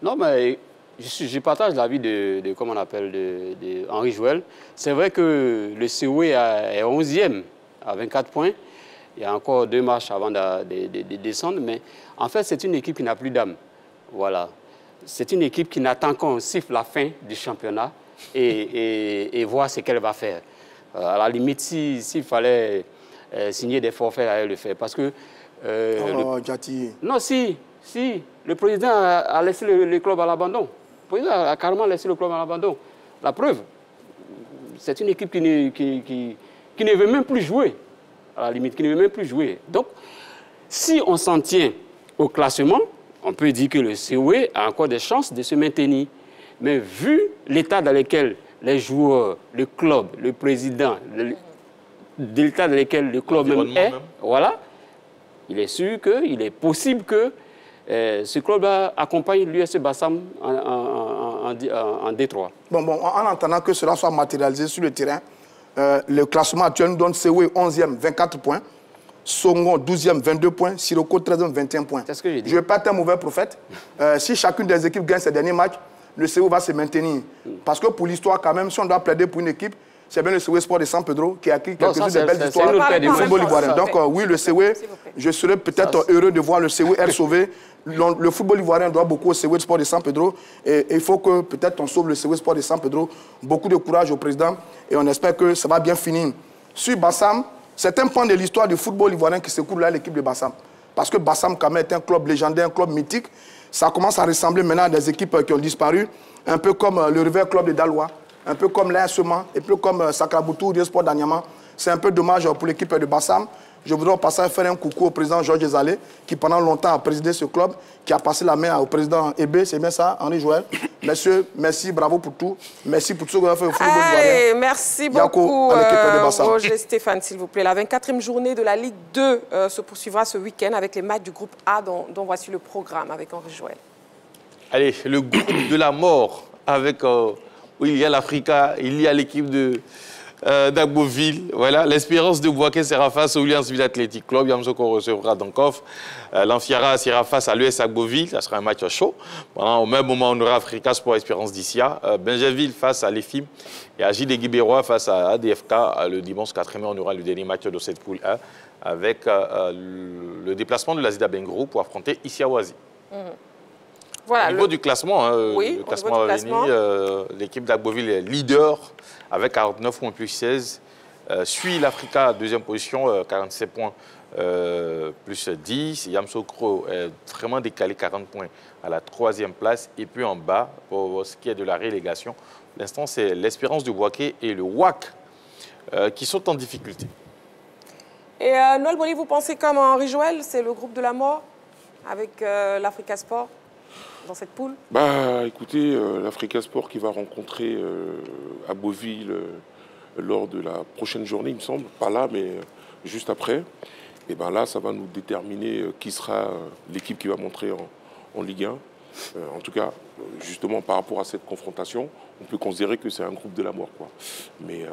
Non, mais je partage l'avis de comment on appelle, de Henri Joël. C'est vrai que le COE est 11e à 24 points. Il y a encore 2 matchs avant de descendre, mais en fait, c'est une équipe qui n'a plus d'âme. Voilà. C'est une équipe qui n'attend qu'on siffle la fin du championnat et voir ce qu'elle va faire. À la limite, s'il fallait signer des forfaits, elle le fait. Parce que... Diati. Non, si. Si, le président a laissé le club à l'abandon. Le président a carrément laissé le club à l'abandon. La preuve, c'est une équipe qui ne veut même plus jouer. À la limite, qui ne veut même plus jouer. Donc, si on s'en tient au classement, on peut dire que le COE a encore des chances de se maintenir. Mais vu l'état dans lequel les joueurs, le club, le président, l'état dans lequel le club même est, voilà, il est sûr qu'il est possible que ce club-là accompagne l'USC Bassam en D3. Bon, en attendant que cela soit matérialisé sur le terrain, le classement actuel nous donne COE 11e, 24 points, Songo 12e, 22 points, Siroko 13e, 21 points. C'est ce que j'ai dit. Je ne veux pas être un mauvais prophète. Si chacune des équipes gagne ses derniers matchs, le CO va se maintenir. Parce que pour l'histoire, quand même, si on doit plaider pour une équipe, c'est bien le COE Sport de San Pedro qui a écrit quelques-unes des belles histoires du football ivoirien. Donc oui, le COE, je serais peut-être heureux de voir le COE être sauvé. Le football ivoirien doit beaucoup au COE Sport de San Pedro. Et il faut que peut-être on sauve le COE Sport de San Pedro. Beaucoup de courage au président et on espère que ça va bien finir. Sur Bassam, c'est un point de l'histoire du football ivoirien qui se coule là, l'équipe de Bassam. Parce que Bassam, quand même, est un club légendaire, un club mythique. Ça commence à ressembler maintenant à des équipes qui ont disparu, un peu comme le River Club de Daloa, un peu comme l'Inseman, un peu comme Sakraboutou, le Sport d'Anyama. C'est un peu dommage pour l'équipe de Bassam. Je voudrais au passage faire un coucou au président Georges Zalé, qui pendant longtemps a présidé ce club, qui a passé la main au président Ebé, c'est bien ça, Henri Joël. Monsieur, merci, bravo pour tout. Merci pour tout ce que vous avez fait au football ivoirien. Merci beaucoup, Roger Stéphane, s'il vous plaît. La 24e journée de la Ligue 2 se poursuivra ce week-end avec les matchs du groupe A, dont voici le programme avec Henri Joël. Allez, le groupe de la mort, avec où il y a l'Africa, il y a l'équipe d'Agboville. Voilà, l'Espérance de Bouaké sera face au Williamsville Athletic Club. Yamsoko recevra Dankov. L'Amfiara sera face à l'US Agboville. Ça sera un match chaud. Au même moment, on aura Africa Sport Espérance d'Issia. Benjaville face à l'EFIM. Et Agile de Guibérois face à ADFK. Le dimanche 4 mai, on aura le dernier match de cette poule 1 avec le déplacement de l'Azida Bengro pour affronter Issiawazi. Voilà, au niveau du classement, le classement va venir. L'équipe d'Agboville est leader avec 49 points plus 16. Suit l'Africa, deuxième position, 47 points plus 10. Yamsokro est vraiment décalé, 40 points à la troisième place. Et puis en bas, pour ce qui est de la relégation, pour l'instant, c'est l'Espérance du Bouaké et le WAC qui sont en difficulté. Et Noël Boli, vous pensez comme Henri Joël, c'est le groupe de la mort avec l'Africa Sport dans cette poule? Écoutez, l'Africa Sport qui va rencontrer Agboville lors de la prochaine journée, il me semble, pas là, mais juste après. Et là, ça va nous déterminer qui sera l'équipe qui va montrer en Ligue 1. En tout cas, justement, par rapport à cette confrontation, on peut considérer que c'est un groupe de la mort, quoi. Mais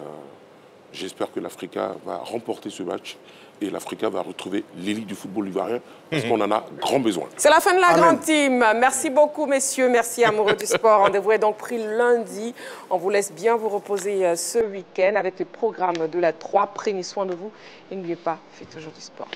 j'espère que l'Africa va remporter ce match et l'Africa va retrouver l'élite du football ivoirien parce qu'on en a grand besoin. C'est la fin de la grande team. Merci beaucoup, messieurs. Merci, amoureux du sport. Rendez-vous est donc pris lundi. On vous laisse bien vous reposer ce week-end avec le programme de la 3. Prenez soin de vous et n'oubliez pas, faites toujours du sport.